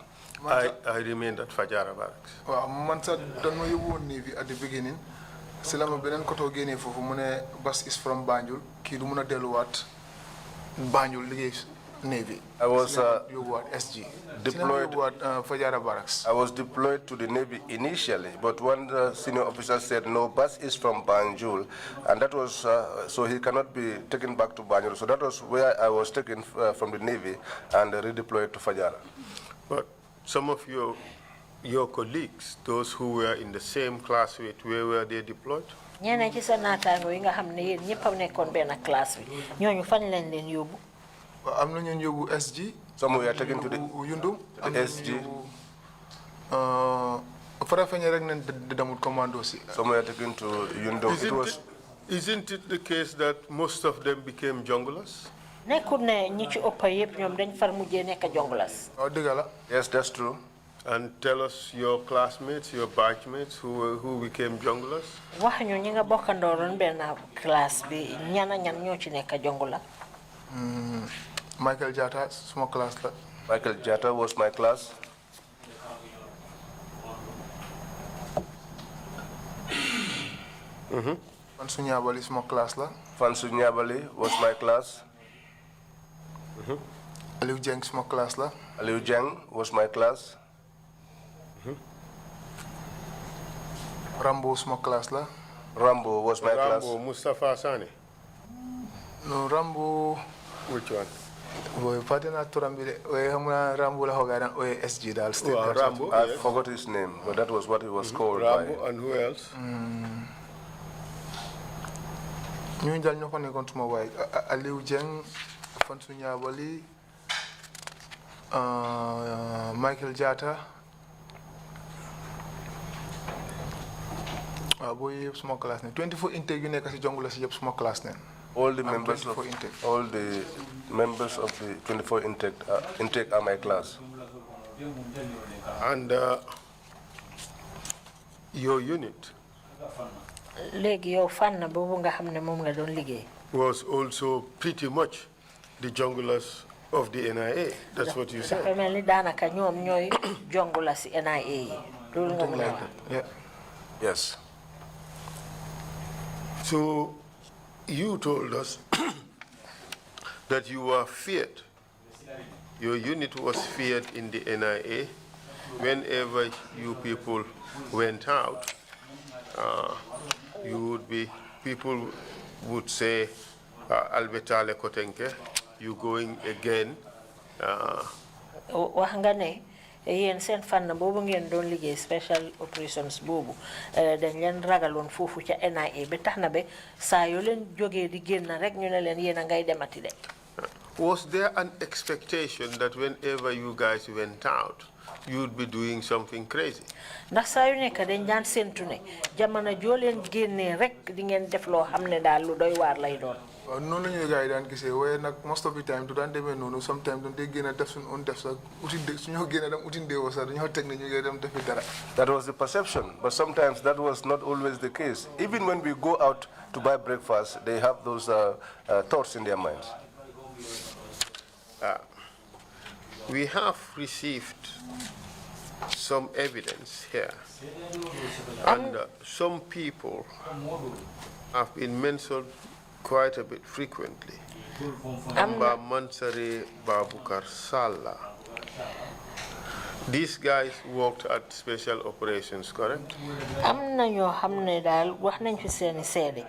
I remained at Fajara Barracks. Well, man said, don't know you won Navy at the beginning. Selama benen koto gene fofu mune bus is from Banjul, ki du muna deluwat Banjul liggéey Navy. I was SG. Deployed Fajara Barracks. I was deployed to the Navy initially, but one senior officer said, no, bus is from Banjul, and that was, so he cannot be taken back to Banjul. So that was where I was taken from the Navy and redeployed to Fajara. But some of your colleagues, those who were in the same class with, where were they deployed? ñeneen ci sa naataango yi nga xam ne yéen ñëpp a nekkoon benn classe bi ñooñu fan lañ leen yóbbu. am na ñu yóbbu SG. Some were taken to the Yundum. SG. Farafenni rek nañ demul commando si. Some were taken to Yundum. Isn't it the case that most of them became junglers? nekkul ne ñi ci ëpp yëpp ñoom dañ far mujjee nekk jongulas. Oh, dëgg la. Yes, that's true. And tell us your classmates, your batchmates who became junglers. wax ñu ñi nga bokkandooroon benn classe bi ñan ñoo ci nekk jongula. Michael Jatta suma class la. Michael Jatta was my class. Fansu Nyabali suma class la. Fansu Nyabali was my class. Aliou Jeng suma class la. Aliou Jeng was my class. Rambo suma class la. Rambo was my class. Rambo, Mustafa Sani. No, Rambo. Which one? Boy, partner Turambile. We hamuna Rambo la hoga SG dal state. Oh, Rambo. I forgot his name, but that was what he was called. Rambo by. and who else? Ñu dal ñoko nekkon suma way Aliou Jeng, Fansu Nyabali, Michael Jatta. Boy small class 24 intake yu nekk ci jongula ci yeb small class nen. All the members of the 24 intake are my class. And your unit léegi yow fànn boobu nga xam ne moom nga doon liggéey. was also pretty much the junglers of the NIA. That's what you said. dafa mel ni daanaka ñoom ñooy jongula si NIA yi. loolu nga mën a wax. Yes. So you told us that you were feared. Your unit was feared in the NIA. Whenever you people went out, people would say, Albetale Kotenke, you going again. wax nga ne yéen seen fànn boobu ngeen doon liggéey special operations boobu dañ leen ragaloon foofu ca NIA ba tax na ba saa yoo leen jógee di génn rek ñu ne leen yéen a ngay demati de. Was there an expectation that whenever you guys went out, you'd be doing something crazy? ndax saa yu nekk dañ daan séntu ne jamono joo leen génnee rek di ngeen def loo xam ne daal lu doy waar lay doon. noonu la ñuy gars yi daan gisee waaye nag most of the time du daan demee noonu sometimes dañ dee génn def suñu def sax suñoo génne dem uti ndéewoo sax dañoo teg ne ñu ngi dem defi dara. That was the perception, but sometimes that was not always the case. Even when we go out to buy breakfast, they have those thoughts in their minds. We have received some evidence here, and some people have been mentioned quite a bit frequently. Amba Mansare Babukar Sala. These guys worked at special operations, correct? am na ñoo xam ne daal wax nañ fi seeni seede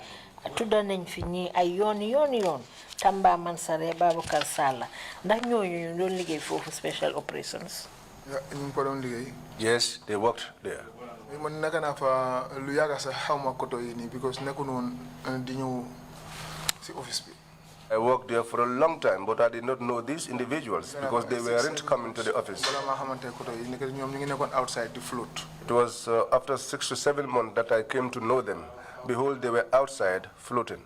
tudda nañ fi ñii ay yoon Tamba Mansare Babukar Sala ndax ñooñu ñu doon liggéey foofu special operations. ñu ngi ko doon liggéey. Yes, they worked there. man naka naa fa lu yàgga sax xaw ma koto yi nii because nekku noonu di ñëw si office bi. I worked there for a long time, but I did not know these individuals because they weren't coming to the office. bala maa xamante koto yi nekk ñoom ñu ngi nekkoon outside di float. It was after 6 to 7 months that I came to know them. Behold, they were outside floating.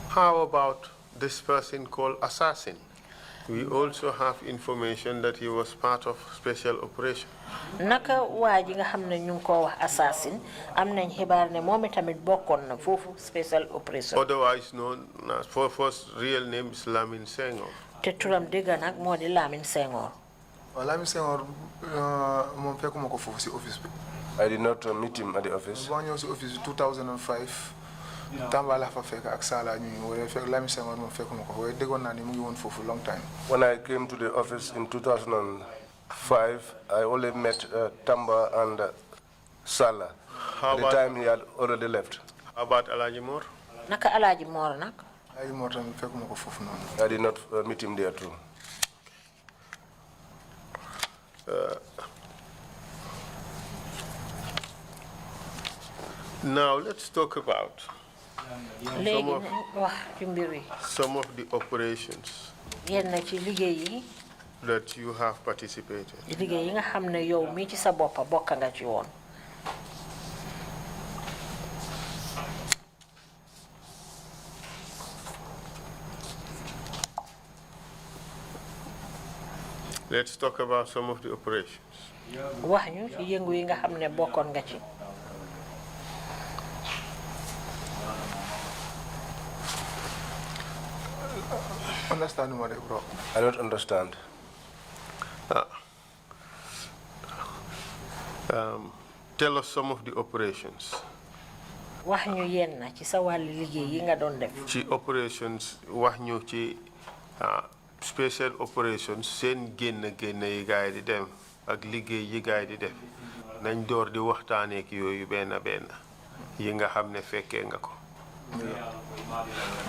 How about this person called Assassin? We also have information that he was part of special operation. Naka waji nga xamne ñu ko wax assassin am nañ xibaar ne momi tamit bokkon na fofu special operation. Otherwise known as first real name is Lamin Senghor. Te turam dega nak modi Lamin Senghor. Lamin Senghor mom fekkuma ko fofu ci office bi. I did not meet him at the office. Ba ñëw ci office 2005 Tamba la fa fekk ak Sala ñu wala fekk Lamin Senghor mom fekkuma ko way degon na ni mu ngi won fofu long time. When I came to the office in 2005, I only met Tamba and Sala. At the time he had already left. How about Alaji Mor? Naka Alaji Mor nak? Alaji Mor tam fekkuma ko fofu non. I did not meet him there too. Now let's talk about some of the operations that you have participated. Let's talk about some of the operations. Understand what bro? I don't understand. Tell us some of the operations. Wax ñu yenn ci sa wàllu liggéey yi nga doon def. Ci operations wax ñu ci special operations seen génn yi gaay di dem ak liggéey yi gaay di def nañ door di waxtaanee ak yooyu benn yi nga xam ne fekkee nga ko.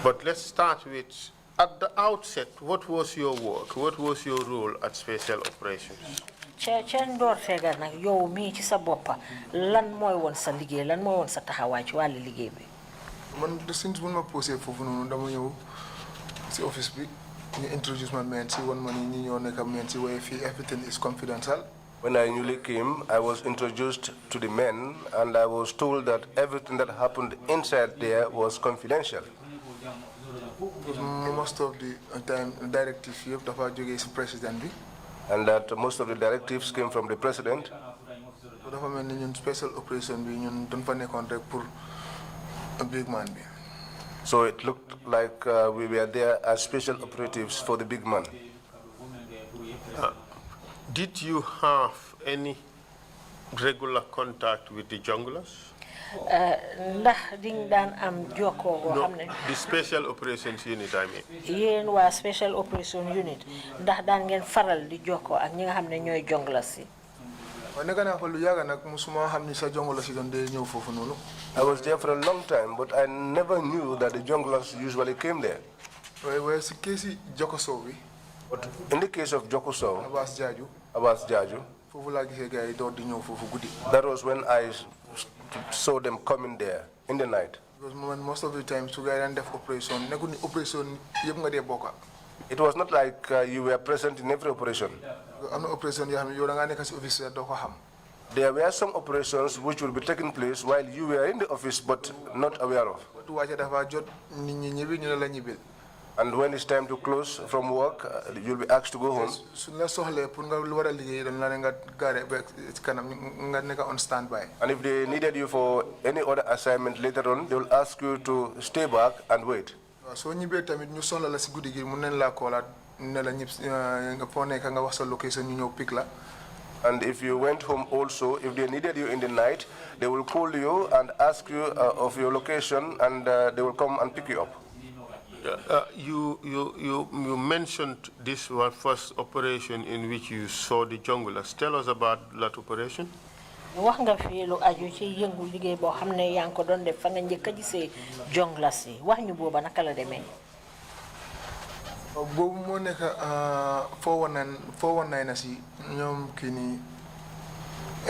But let's start with, at the outset, what was your work? What was your role at special operations? Chen door fega nak yow mi ci sa boppa lan moy won sa liggéey lan moy won sa taxawaay ci wàllu liggéey bi. Man since bu ma posé foofu noonu dama ñëw ci office bi ñu introduce ma men ci won ma ni ñi ñoo nekk men ci way fi everything is confidential. When I newly came, I was introduced to the men and I was told that everything that happened inside there was confidential. Most of the time directives yëpp dafa jógee ci président bi. And that most of the directives came from the president. Dafa mel ni ñun special operation bi ñun dañ fa nekkoon rek pour a big man bi. So it looked like we were there as special operatives for the big man. Did you have any regular contact with the junglers? Ndax ding daan am jokkoo go xamne the special operations unit I mean. Yeen wa special operation unit ndax daan ngeen faral di jokkoo ak ñi nga xamne ñoy jonglers yi. Wa nekk naa fa lu yàgg nag musuma xam ni sa jonglers yi doon dee ñëw foofu noonu. I was there for a long time, but I never knew that the junglers usually came there. Waaye si keesi Jokosow bi. But in the case of Jokosow, Abbas Jaaju. Foofu laa gisee gars yi door di ñëw foofu guddi. That was when I saw them coming there in the night. Because most of the time, so guys and operation, operation, it was not like you were present in every operation. There were some operations which will be taking place while you were in the office but not aware of. And when it's time to close from work, you'll be asked to go home. And if they needed you for any other assignment later on, they will ask you to stay back and wait. And if you went home also, if they needed you in the night, they will call you and ask you of your location, and they will come and pick you up. You mentioned this was first operation in which you saw the junglers. Tell us about that operation. Wax nga fi lu aju ci yëngu liggéey boo xam ne yaa ngi ko doon def fa nga njëkk a gisee jonglers yi wax ñu booba naka la demee. Boobu moo nekk 419 na si ñoom kii nii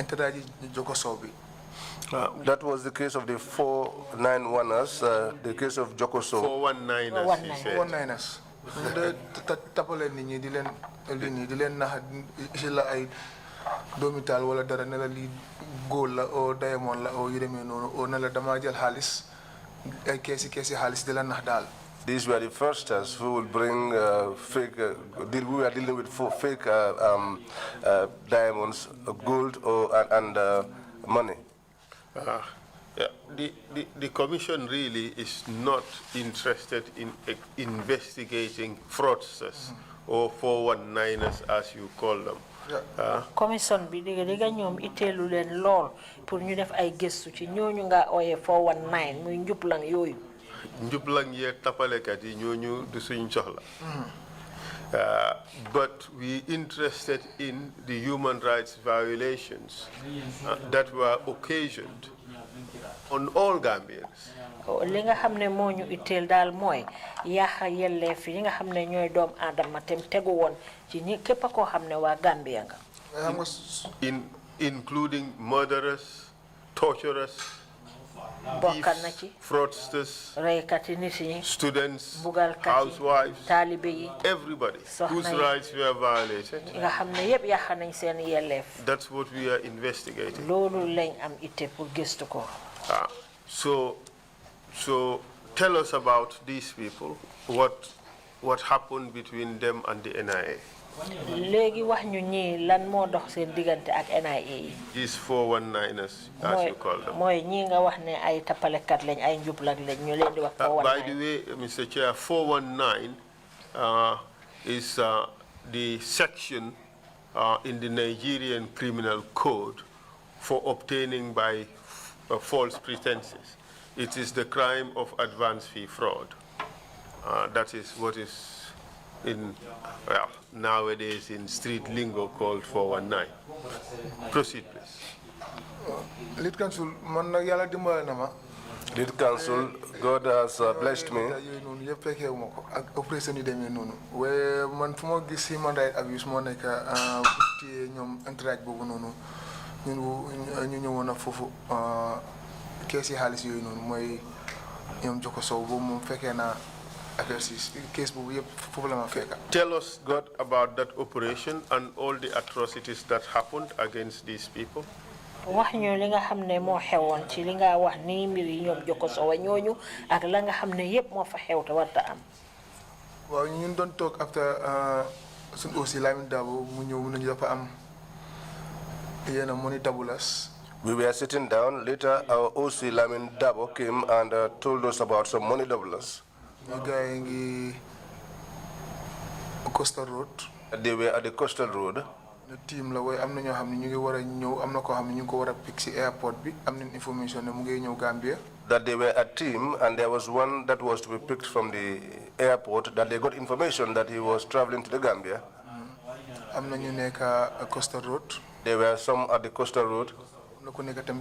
intérêt ji Jokosow bi. That was the case of the 491ers, the case of Jokosow. 419ers. tapale nit ñi di leen nax ci la ay domital wala dara ne la li gold la o diamond la o yu demee noonu o ne la dama jël xaalis ay keesi xaalis di la nax daal. These were the fraudsters who will bring fake, we were dealing with fake diamonds, gold and money. Yeah, the commission really is not interested in investigating fraudsters or 419ers, as you call them. Commission bi diga ñoom itelu len lool pour ñu def ay gëstu ci ñooñu nga oyé 419 muy njublang yooyu. Njublang yeeg tapalekat yi ñooñu du suñ soxla. But we interested in the human rights violations that were occasioned on all Gambians. Li nga xamne mo ñu itel dal moy yaxa yelleef yi nga xamne ñoy doom adama tem tegu won ci ñi képp ko xamne wa Gambia nga. Including murderers, torturers, thieves, fraudsters, students, housewives, everybody whose rights were violated. That's what we are investigating. So tell us about these people, what happened between them and the NIA. Legi wax ñu ñi lan mo dox seen digante ak NIA. These 419ers, as you call them. Moy ñi nga wax ne ay tapalekat lañ ay njublag lañ ñu leen di wax 419. By the way, Mr. Chair, 419 is the section in the Nigerian Criminal Code for obtaining by false pretenses. It is the crime of advance fee fraud. That is what is nowadays in street lingo called 419. Proceed, please. Lead Counsel, man nag yàlla dimbale na ma. Lead Counsel, God has blessed me. Yëpp fekkee ma ko ak opération yi demee noonu. waaye man fu ma gis human rights abuse moo nekk butti ñoom entourage boobu noonu ñu ñëwoon a foofu kees yi xaalis yooyu noonu mooy ñoom Joko Sow boobu moom fekkee naa. Tell us, God, about that operation and all the atrocities that happened against these people. Wax ñu li nga xamne mo xewon ci li nga wax ni mbir yi ñom Joko Sow ñooñu ak la nga xamne yépp mo fa xew ta warta am. Waaw ñun doon tok after sun aussi Lamine Dabo mu ñew mu ñu dafa am yena money tabulas. We were sitting down. Later, our OC Lamin Dabo came and told us about some money doublers. Coastal Road. They were at the Coastal Road. The team la way am na ñoo xamni ñu ngi wara ñew am na ko xamni ñu ko wara pick ci airport bi am na information ne mu ngi ñew Gambia. That they were a team and there was one that was to be picked from the airport that they got information that he was traveling to the Gambia. Am na ñu nekk Coastal Road. There were some at the Coastal Road.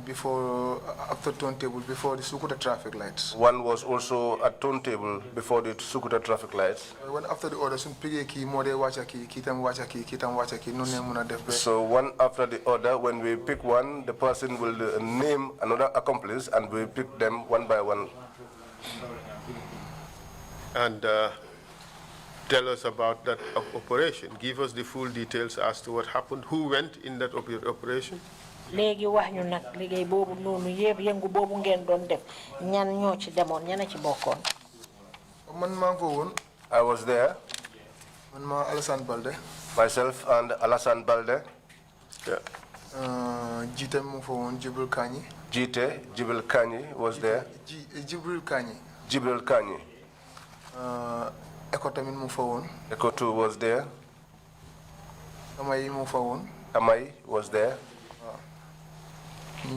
Before after turntable before the Sukuta traffic lights. One was also at turntable before the Sukuta traffic lights. When after the order, some piggy key, more they watch a key, kitam watch a key, kitam watch a key, no name on a So one after the other, when we pick one, the person will name another accomplice, and we pick them one by one. And tell us about that operation. Give us the full details as to what happened. Who went in that operation? Legi wax ñu nak liggéey bobu nonu yeb yëngu bobu ngeen doon def ñan ñoo ci demoon ñana ci bokkoon. Man maa ngi fa woon. I was there. Man ma Alassane Balde. Myself and Alassane Balde. Jite mu fa woon Jibril Kanyi. Jibril Kanyi was there. Jibril Kanyi. Jibril Kanyi. Eko tamit mu fa woon. Eko too was there. Amay mu fa woon. Amay was there. We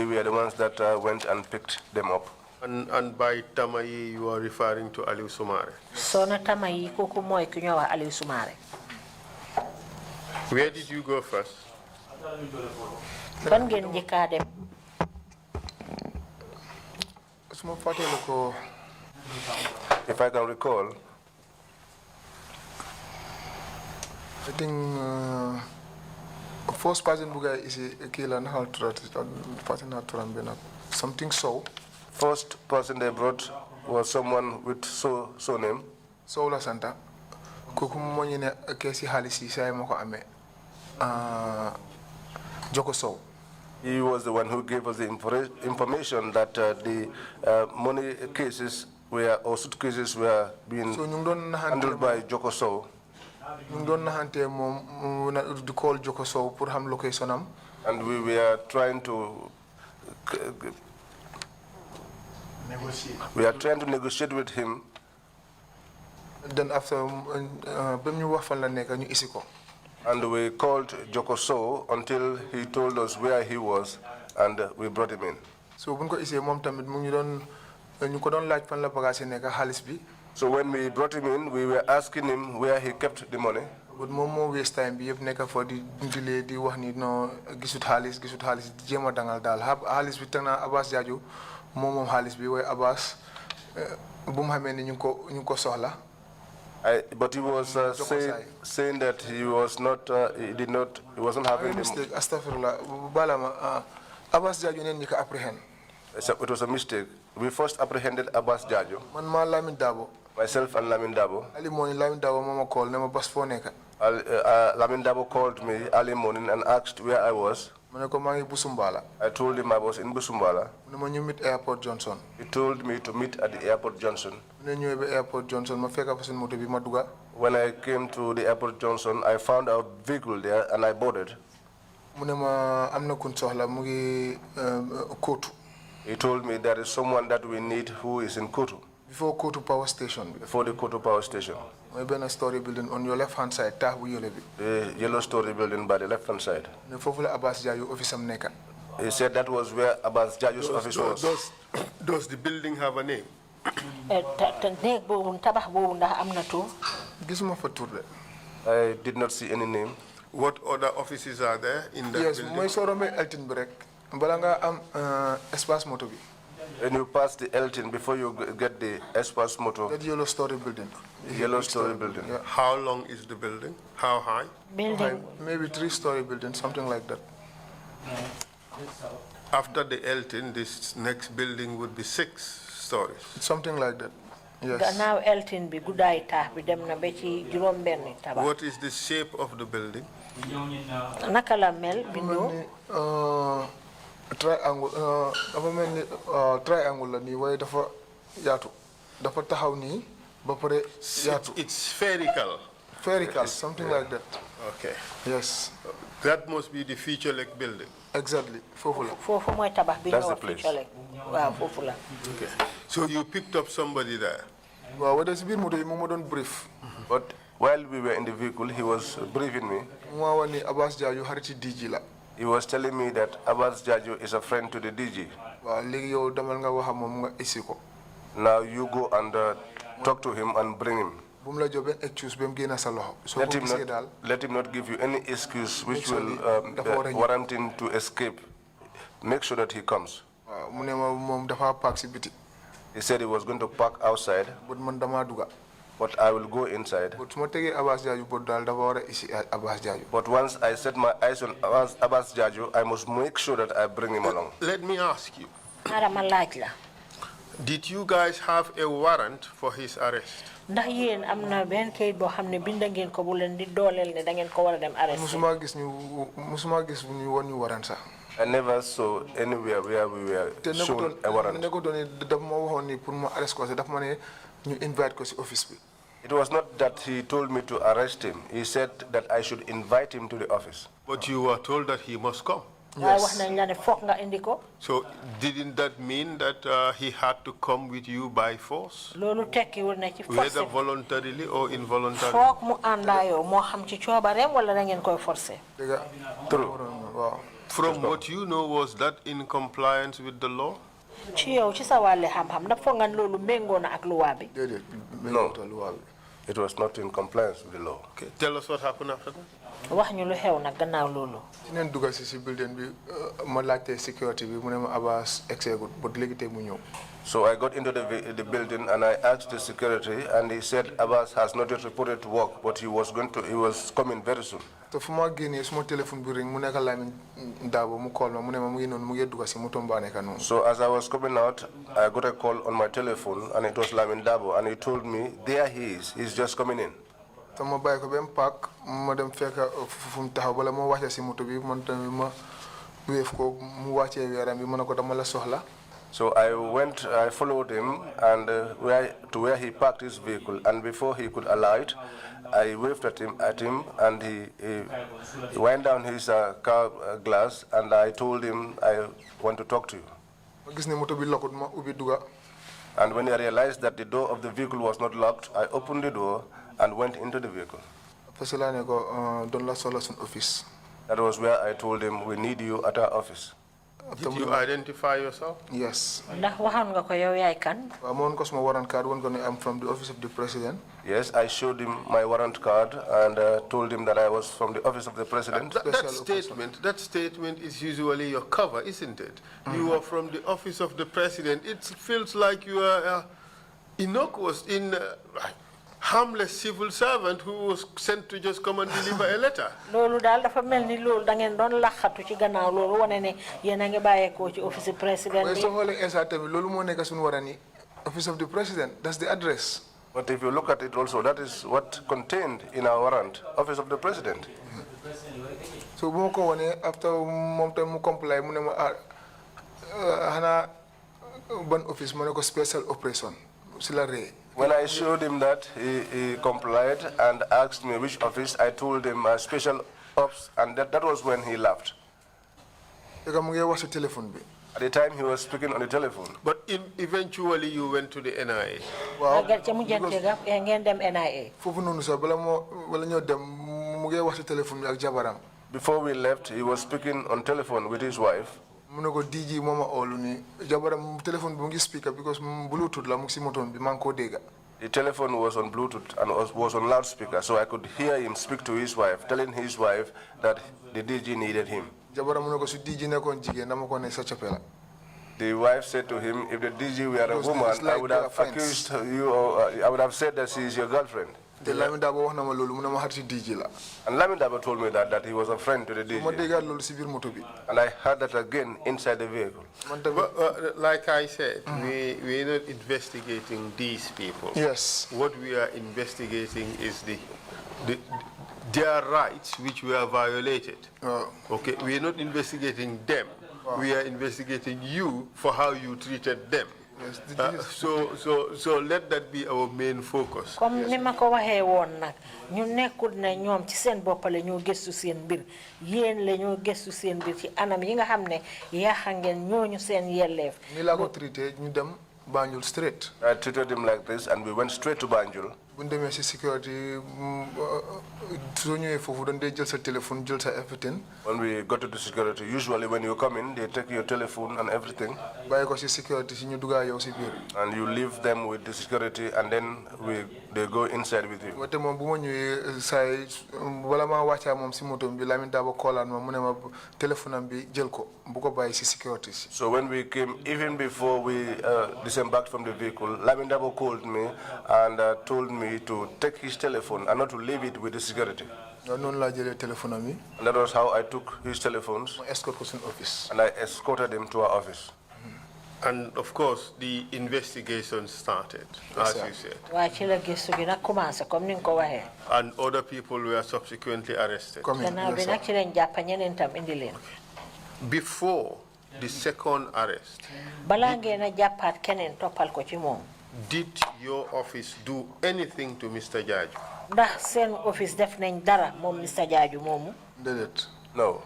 were the ones that went and picked them up. And by Tamayi, you are referring to Aliou Soumare? Sona Tamayi koku moy ku ñowa Aliou Soumare. Where did you go first? Ban ngeen njëkka dem? If I can recall, I think first person buga is a killer and how to something so. First person they brought was someone with so name. Sow la santa kooku moo ñu ne keesi xaalis yi saa yi ma ko amee Joko Sow. He was the one who gave us the information that the money cases or suitcases were being handled by Joko Sow. ñu ngi doon naxante moom di call Joko Sow pour xam location am. And we were trying to negotiate with him. Then after ba ñu wax fan la nekk ñu isi ko. And we called Joko Sow until he told us where he was, and we brought him in. So buñ ko isee moom tamit mu ngi doon ñu ko doon laaj fan la bagage yi nekk xaalis bi. So when we brought him in, we were asking him where he kept the money. But moom moo waste time bi yëpp nekk fa di delay di wax ni non gisut xaalis di jéem a dangal daal xaalis bi teg na Abbas Jaaju moom xaalis bi waaye Abbas bu mu xamee ni ñu ngi ko soxla. But he was saying that he was not, he wasn't having the mistake. Astaghfirullah. Balama, Abbas Jaaju neen ñi ko apprehend. It was a mistake. We first apprehended Abbas Jaaju. Man ma Lamin Dabo. Myself and Lamin Dabo. Ali morning Lamin Dabo mama call ne ma bas fo nekk. Lamin Dabo called me early morning and asked where I was. Ma ne ko maa ngi Busumbala. I told him I was in Busumbala. Ne ma ñu meet Airport Johnson. He told me to meet at the Airport Johnson. Ne ñëwee ba Airport Johnson ma fekk fa seen moto bi ma duga. When I came to the Airport Johnson, I found a vehicle there and I boarded. Mu ne ma am na kun soxla mu ngi Kotu. He told me there is someone that we need who is in Kotu. Before Kotu Power Station. Before the Kotu Power Station. Maybe a story building on your left hand side. The yellow story building by the left hand side. He said that was where Abbas Jaju's office was. Does the building have a name? I did not see any name. What other offices are there in that building? When you pass the Elton, before you get the Espas Moto. That yellow story building. Yellow story building. Yeah. How long is the building? How high? Building. Maybe 3-story building, something like that. After the Elton, this next building would be 6 stories. Something like that. Yes. Now Elton be good What is the shape of the building? Nakala mel bino. Triangle. Triangle ni way dafa yatu. Dafa taxaw ni ba pare yatu. It's spherical. Spherical, something like that. Okay. Yes. That must be the feature lake building. Exactly. Fofula. That's the place. Okay. So you picked up somebody there. Well, what is been don't brief. But while we were in the vehicle, he was briefing me. He was telling me that Abbas Jaju is a friend to the DG. Now you go and talk to him and bring him. Let him not give you any excuse which will warrant him to escape. Make sure that he comes. He said he was going to park outside, but I will go inside. But once I set my eyes on Abbas Jaju, I must make sure that I bring him along. Let me ask you. Did you guys have a warrant for his arrest? I never saw anywhere where we were shown a warrant. It was not that he told me to arrest him. He said that I should invite him to the office. But you were told that he must come. Yes. So didn't that mean that he had to come with you by force? Whether voluntarily or involuntarily? True. From what you know, was that in compliance with the law? No. It was not in compliance with the law. Okay. Tell us what happened after that. wax ñu lu xew nag gannaaw loolu. neen dugal si building bi ma laajte security bi mu ne ma Abbas exegut but léegi tey mu ñëw. So I got into the building and I asked the security, and he said Abbas has not yet reported to work, but he was coming very soon. So fu ma génnee suma téléphone bi ring mu nekk Lamin Dabo mu call ma mu ne ma mu ngi noonu mu ngi dugal si moto mbaa nekk noonu. So as I was coming out, I got a call on my telephone, and it was Lamin Dabo, and he told me, there he is, he's just coming in. So ma bàyyi ko ba mu park ma dem fekk fu mu taxaw bala ma wàcce si moto bi man tamit ma wéef ko mu wàccee weeram bi ma ne ko dama la soxla. So I followed him and to where he parked his vehicle, and before he could alight, I waved at him, and he went down his car glass, and I told him, I want to talk to you. And when I realized that the door of the vehicle was not locked, I opened the door and went into the vehicle. That was where I told him, we need you at our office. Did you identify yourself? Yes. I'm from the office of the president. Yes, I showed him my warrant card and told him that I was from the office of the president. That statement is usually your cover, isn't it? You are from the office of the president. It feels like you are innocuous, harmless civil servant who was sent to just come and deliver a letter. Lolu dal dafa melni lolu da ngeen don laxatu ci gannaaw lolu wone ne yena nga baye ko ci office president bi. So xolé instant bi lolu mo nekk suñu warani office of the president, that's the address. But if you look at it also, that is what contained in our warrant, office of the president. So bu ko wone after mom tam mu comply mu ne ma hana ban office mo ne ko special operation sila re. When I showed him that, he complied and asked me which office. I told him special ops, and that was when he laughed. At the time, he was speaking on the telephone. But eventually, you went to the NIA. Before we left, he was speaking on telephone with his wife. DG mama oluni jabaram telephone bungi speaker because Bluetooth la muksi moton bi man ko dega. The telephone was on Bluetooth and was on loudspeaker, so I could hear him speak to his wife, telling his wife that the DG needed him. Jabaram no ko su DG ne kon jige na ko ne sa chapela. The wife said to him, if the DG were a woman, I would have accused you, or I would have said that she is your girlfriend. And Lamin Dabo told me that he was a friend to the DG. And I heard that again inside the vehicle. Like I said, we're not investigating these people. Yes. What we are investigating is their rights which were violated. Okay, we are not investigating them. We are investigating you for how you treated them. Yes, so let that be our main focus. Comme ni ma ko waxee woon nag ñu nekkul ne ñoom ci seen bopp la ñoo gëstu seen mbir yéen la ñoo gëstu seen mbir ci anam yi nga xam ne yaaxa ngeen ñooñu seen yelleef. Ni laa ko traité ñu dem Banjul straight. I treated him like this, and we went straight to Banjul. When they see security, so ñëwee foofu dañ dee jël sa téléphone jël sa everything. When we go to the security, usually when you come in, they take your telephone and everything. Bàyyi ko si security si ñu dugaa yow si biir. And you leave them with the security, and then they go inside with you. Wate moom bu ma ñëwee say wala maa wàccaa moom si moto bi Lamin Dabo koolaan ma mu ne ma téléphone am bi jël ko bu ko bàyyi si security si. So when we came, even before we disembarked from the vehicle, Lamin Dabo called me and told me to take his telephone and not to leave it with the security. And that was how I took his telephones. And I escorted him to our office. And of course, the investigation started, as you said. And other people were subsequently arrested. Before the second arrest, did your office do anything to Mr. Jaju? Ndax sen office def nañ dara mom Mr. Jaju momu? Dedet. No.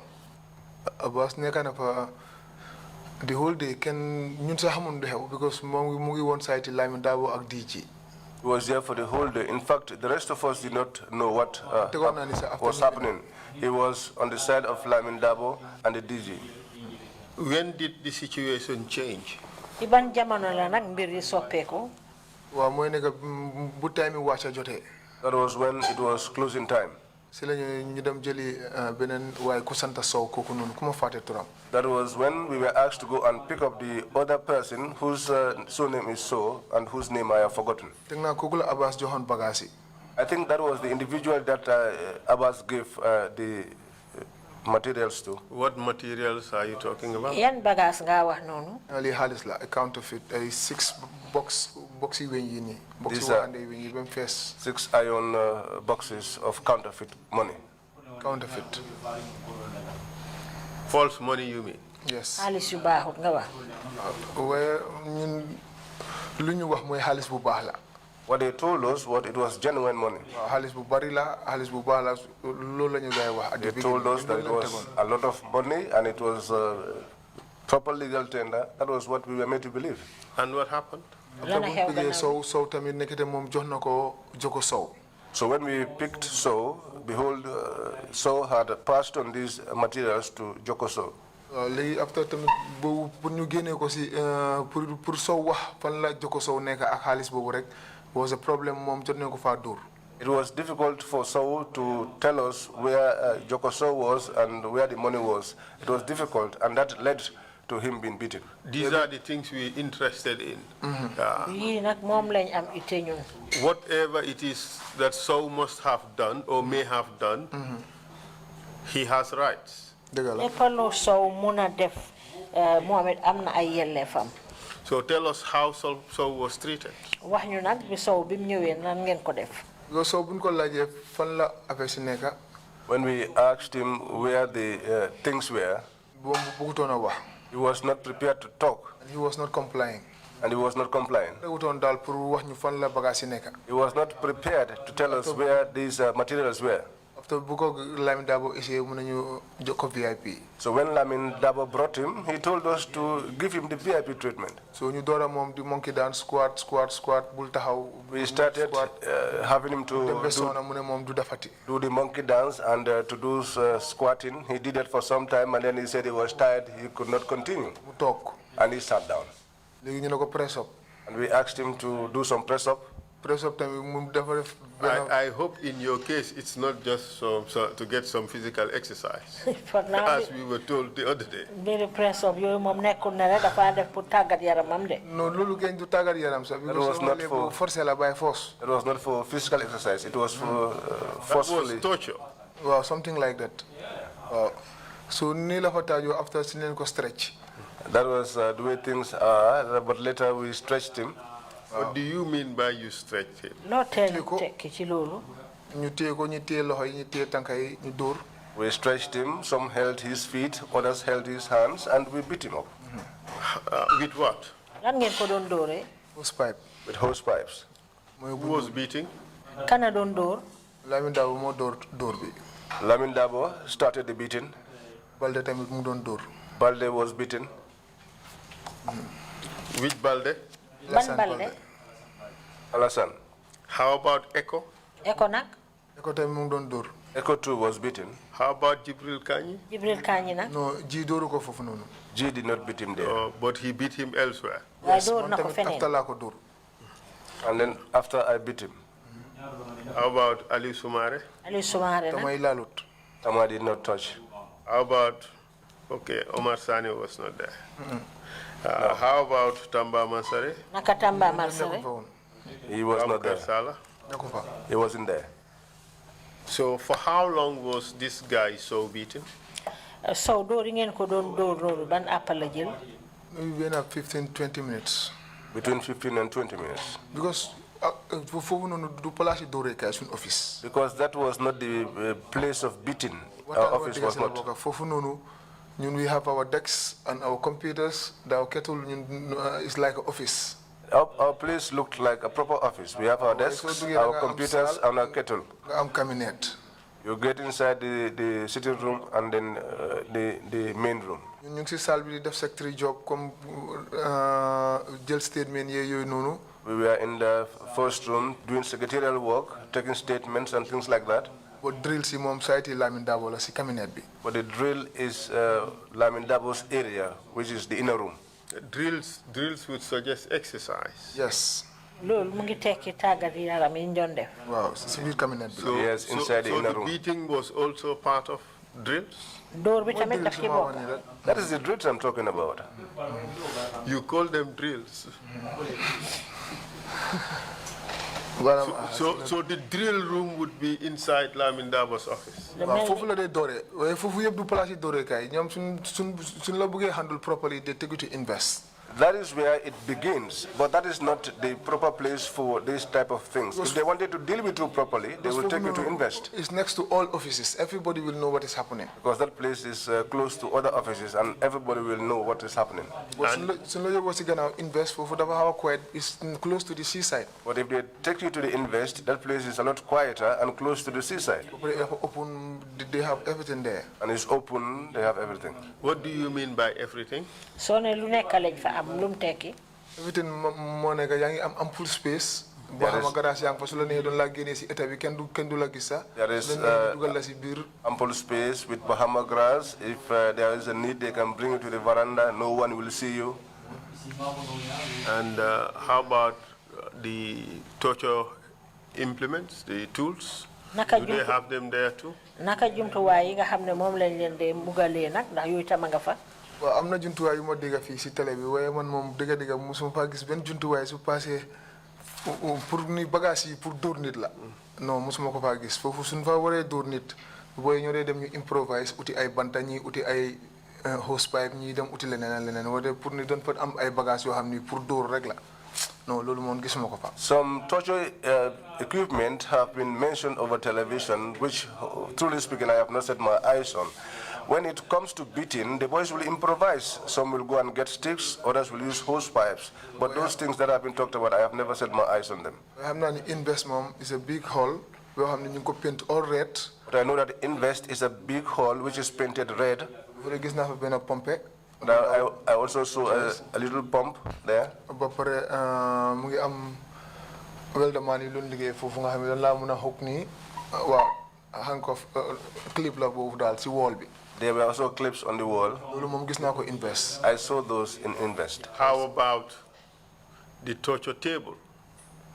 Abbas nekka na fa the whole day ken ñun sax xamuñ xew because mu ngi won site Lamin Dabo ak DG. He was there for the whole day. In fact, the rest of us did not know what was happening. He was on the side of Lamin Dabo and the DG. When did the situation change? Iban jamono la nak mbir yi soppeku. Wa moy nek bu time watcha joté. That was when it was closing time. That was when we were asked to go and pick up the other person whose surname is So and whose name I have forgotten. I think that was the individual that Abbas gave the materials to. What materials are you talking about? Yan bagas nga wax nonu. Ali halis la, a counterfeit, 6 boxy wenyi. These are 6 iron boxes of counterfeit money. Counterfeit. False money, you mean? Yes. Halis yu baxut nga wax. Where luñu wax moy halis bu bax la. What they told us, it was genuine money. They told us that it was a lot of money and it was proper legal tender. That was what we were made to believe. And what happened? So when we picked So, behold, So had passed on these materials to Joko So. After was a problem It was difficult for So to tell us where Joko So was and where the money was. It was difficult, and that led to him being beaten. These are the things we're interested in. Whatever it is that So must have done or may have done, he has rights. So tell us how So was treated. When we asked him where the things were, he was not prepared to talk. He was not complying. And he was not complying. He was not prepared to tell us where these materials were. So when Lamin Dabo brought him, he told us to give him the VIP treatment. So we started having him to do the monkey dance and to do squatting. He did it for some time and then he said he was tired, he could not continue. And he sat down. And we asked him to do some press up. I hope in your case it's not just so to get some physical exercise, as we were told the other day. No, it was not for physical exercise. It was for forcefully. That was torture. Well, something like that. So after stretch. That was the way things are, but later we stretched him. What do you mean by you stretched him? We stretched him, some held his feet, others held his hands, and we beat him up. With what? Hose pipe. With hose pipes. Who was beating? Lamin Dabo started the beating. Balde was beaten. Which Balde? Alasan. How about Echo? Echo nak? Echo too was beaten. How about Jibril Kanyi? Jibril Kanyi nak? No, G did not beat him there. But he beat him elsewhere. Yes, and then after I beat him. How about Ali Sumare? Ali Sumare nak? Tama did not touch. How about, okay, Omar Sani was not there. No. How about Tamba Mansare? Naka Tamba Mansare? He was not there. Sala? He wasn't there. So for how long was this guy So beaten? So during ko don do ban appel jël? We went up 15-20 minutes. Between 15 and 20 minutes. Because because that was not the place of beating. Our office was not. We have our desks and our computers. Our kettle is like an office. Our place looked like a proper office. We have our desks, our computers, and our kettle. Cabinet. You get inside the sitting room and then the main room. We were in the first room doing secretarial work, taking statements and things like that. But drill si mom site Lamin Dabo la si cabinet bi. But the drill is Lamin Dabo's area, which is the inner room. Drills would suggest exercise. Yes. loolu mu ngi tekki tàggat yaram yi ñu doon def. waaw si biir cabinet bi. Yes, inside the inner the room. beating was also part of drills? Dóor bi tamit daf ci bokk. That is the drills I'm talking about. You call them drills. So the drill room would be inside Lamin Dabo's office. waaw foofu la dee dooree waaye foofu yëpp du place yi dooree kay ñoom suñ la bëggee handle properly they take you to invest. That is where it begins, but that is not the proper place for this type of things. If they wanted to deal with you properly, they will take you to invest. It's next to all offices. Everybody will know what is happening. Because that place is close to other offices and everybody will know what is happening. But invest for how quiet is close to the seaside. But if they take you to the invest, that place is a lot quieter and close to the seaside. They have everything there. And it's open, they have everything. What do you mean by everything? So ne lu nekk lañ fa am lu mu tekki. Everything moo nekk yaa ngi am ample space. Boo xam garage yaa ngi fa su la nee doon laa génnee si état bi kenn du la gis sax. There is dugal la si biir. ample space with Bahama grass. If there is a need, they can bring you to the veranda. No one will see you. And how about the torture implements, the tools? Do they have them there too? Naka jumtuwaay yi nga xam ne moom lañ leen de mbugalee nag ndax yooyu tam nga fa. waaw am na jumtuwaay yu ma dégg fii si télé bi waaye man moom dëgg musuma faa gis benn jumtuwaay su passé pour ni bagage yi pour dóor nit la. non musuma ko faa gis foofu suñ fa waree dóor nit booy ñoo dee dem ñu improvise uti ay banta ñi uti ay hose pipe ñi dem uti leneen wala pour ni doon fa am ay bagage yoo xam ni pour dóor rek la. No, some torture equipment have been mentioned over television, which, truly speaking, I have not set my eyes on. When it comes to beating, the boys will improvise. Some will go and get sticks, others will use hose pipes. But those things that have been talked about, I have never set my eyes on them. I have an investment. It's a big hall. We have to paint all red. But I know that invest is a big hall which is painted red. Now, I also saw a little pump there. There were also clips on the wall. I saw those in invest. How about the torture table,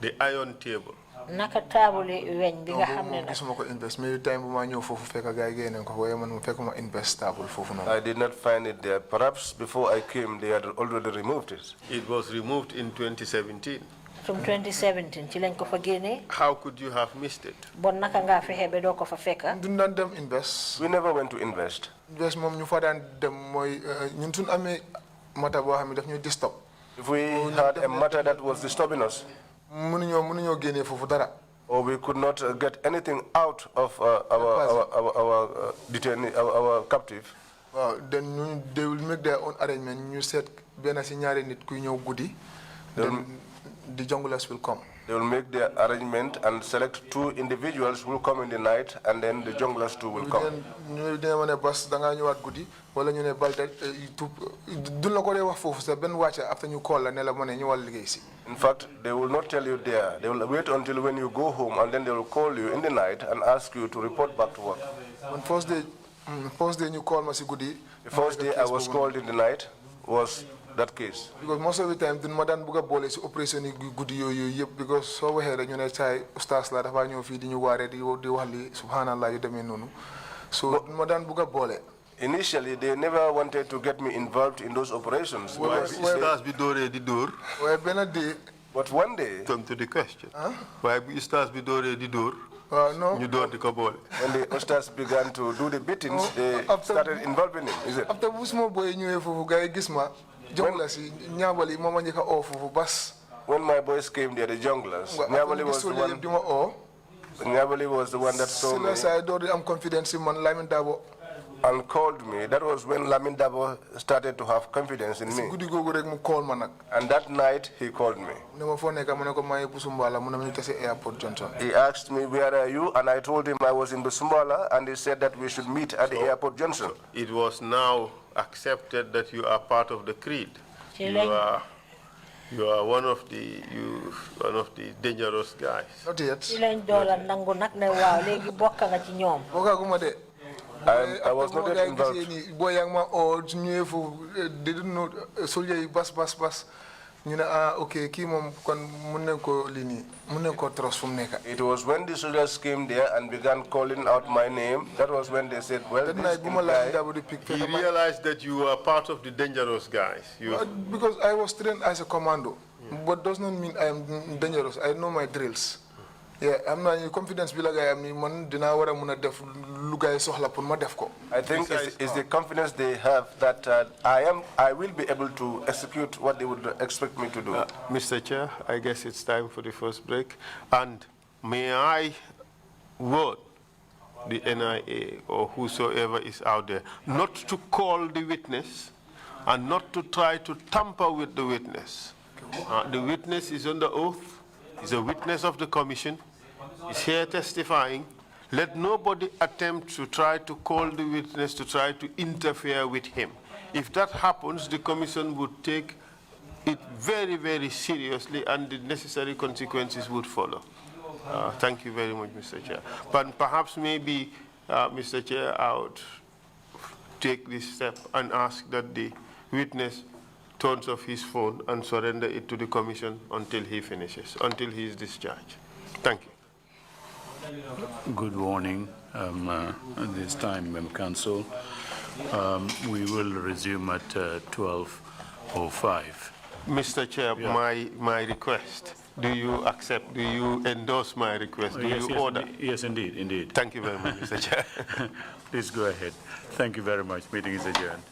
the iron table? Naka tabuli weñ bi nga xamne nak gisuma ko invest mais time bu ma ñew fofu fekk gaay gene ko waye man fekkuma invest table fofu non I did not find it there. Perhaps before I came they had already removed it. It was removed in 2017. From 2017 ci lañ ko fa génné. How could you have missed it? Bon naka nga fexé be do ko fa fekk. Duñ dan dem invest. We never went to invest. Invest mom ñu fa dan dem moy ñun suñ amé mata bo xamni daf ñu disturb. If we had a matter that was disturbing us, or we could not get anything out of our detainee, our captive. Then they will make their own arrangement. You said then the junglers will come. They will make their arrangement and select 2 individuals who will come in the night, and then the junglers too will come. In fact, they will not tell you there. They will wait until when you go home, and then they will call you in the night and ask you to report back to work. On first day you call Masigudi. The first day I was called in the night was that case. Because most of the time, the Madan Buga Bole is operation good because so we had a unitary stars like a feeding you were ready, subhanallah, you demean. So Madan Buga Bole. Initially, they never wanted to get me involved in those operations. Why stars be door the door? But one day, come to the question. Why stars be door the door? No. You don't the ball. When the ostars began to do the beatings, they started involving him. Is it? After Busmo boy knew for Guy Gisma. When my boys came there, the junglers, Nyabali was the one that saw me. I'm confident in man Lamin Dabo. And called me. That was when Lamin Dabo started to have confidence in me. And that night, he called me. He asked me, where are you? And I told him I was in Busumbala, and he said that we should meet at the airport junction. It was now accepted that you are part of the creed. You are one of the dangerous guys. Not yet. I was not yet involved. They didn't know soldier bus. ñu ne ok kii moom kon mun nañ ko lii nii mun nañ ko trust fu mu nekk. It was when the soldiers came there and began calling out my name, that was when they said, well, That this night, guy, He realized that you were part of the dangerous guys. Because I was trained as a commando, but does not mean I am dangerous. I know my drills. Yeah, I'm not confidence bi la gay am ni man dina wara mëna def lu gay soxla pour ma def ko. I think it's the confidence they have that I will be able to execute what they would expect me to do. Mr. Chair, I guess it's time for the first break. And may I warn the NIA or whosoever is out there not to call the witness and not to try to tamper with the witness. The witness is under oath. He's a witness of the commission. He's here testifying. Let nobody attempt to try to call the witness to try to interfere with him. If that happens, the commission would take it very, very seriously and the necessary consequences would follow. Thank you very much, Mr. Chair. But perhaps maybe, Mr. Chair, I would take this step and ask that the witness turns off his phone and surrender it to the commission until he finishes, until he is discharged. Thank you. Good morning. At this time, Council. We will resume at 12:05. Mr. Chair, my request. Do you accept, do you endorse my request? Do you order? Yes, indeed, indeed. Thank you very much, Mr. Chair. Please go ahead. Thank you very much. Meeting is adjourned.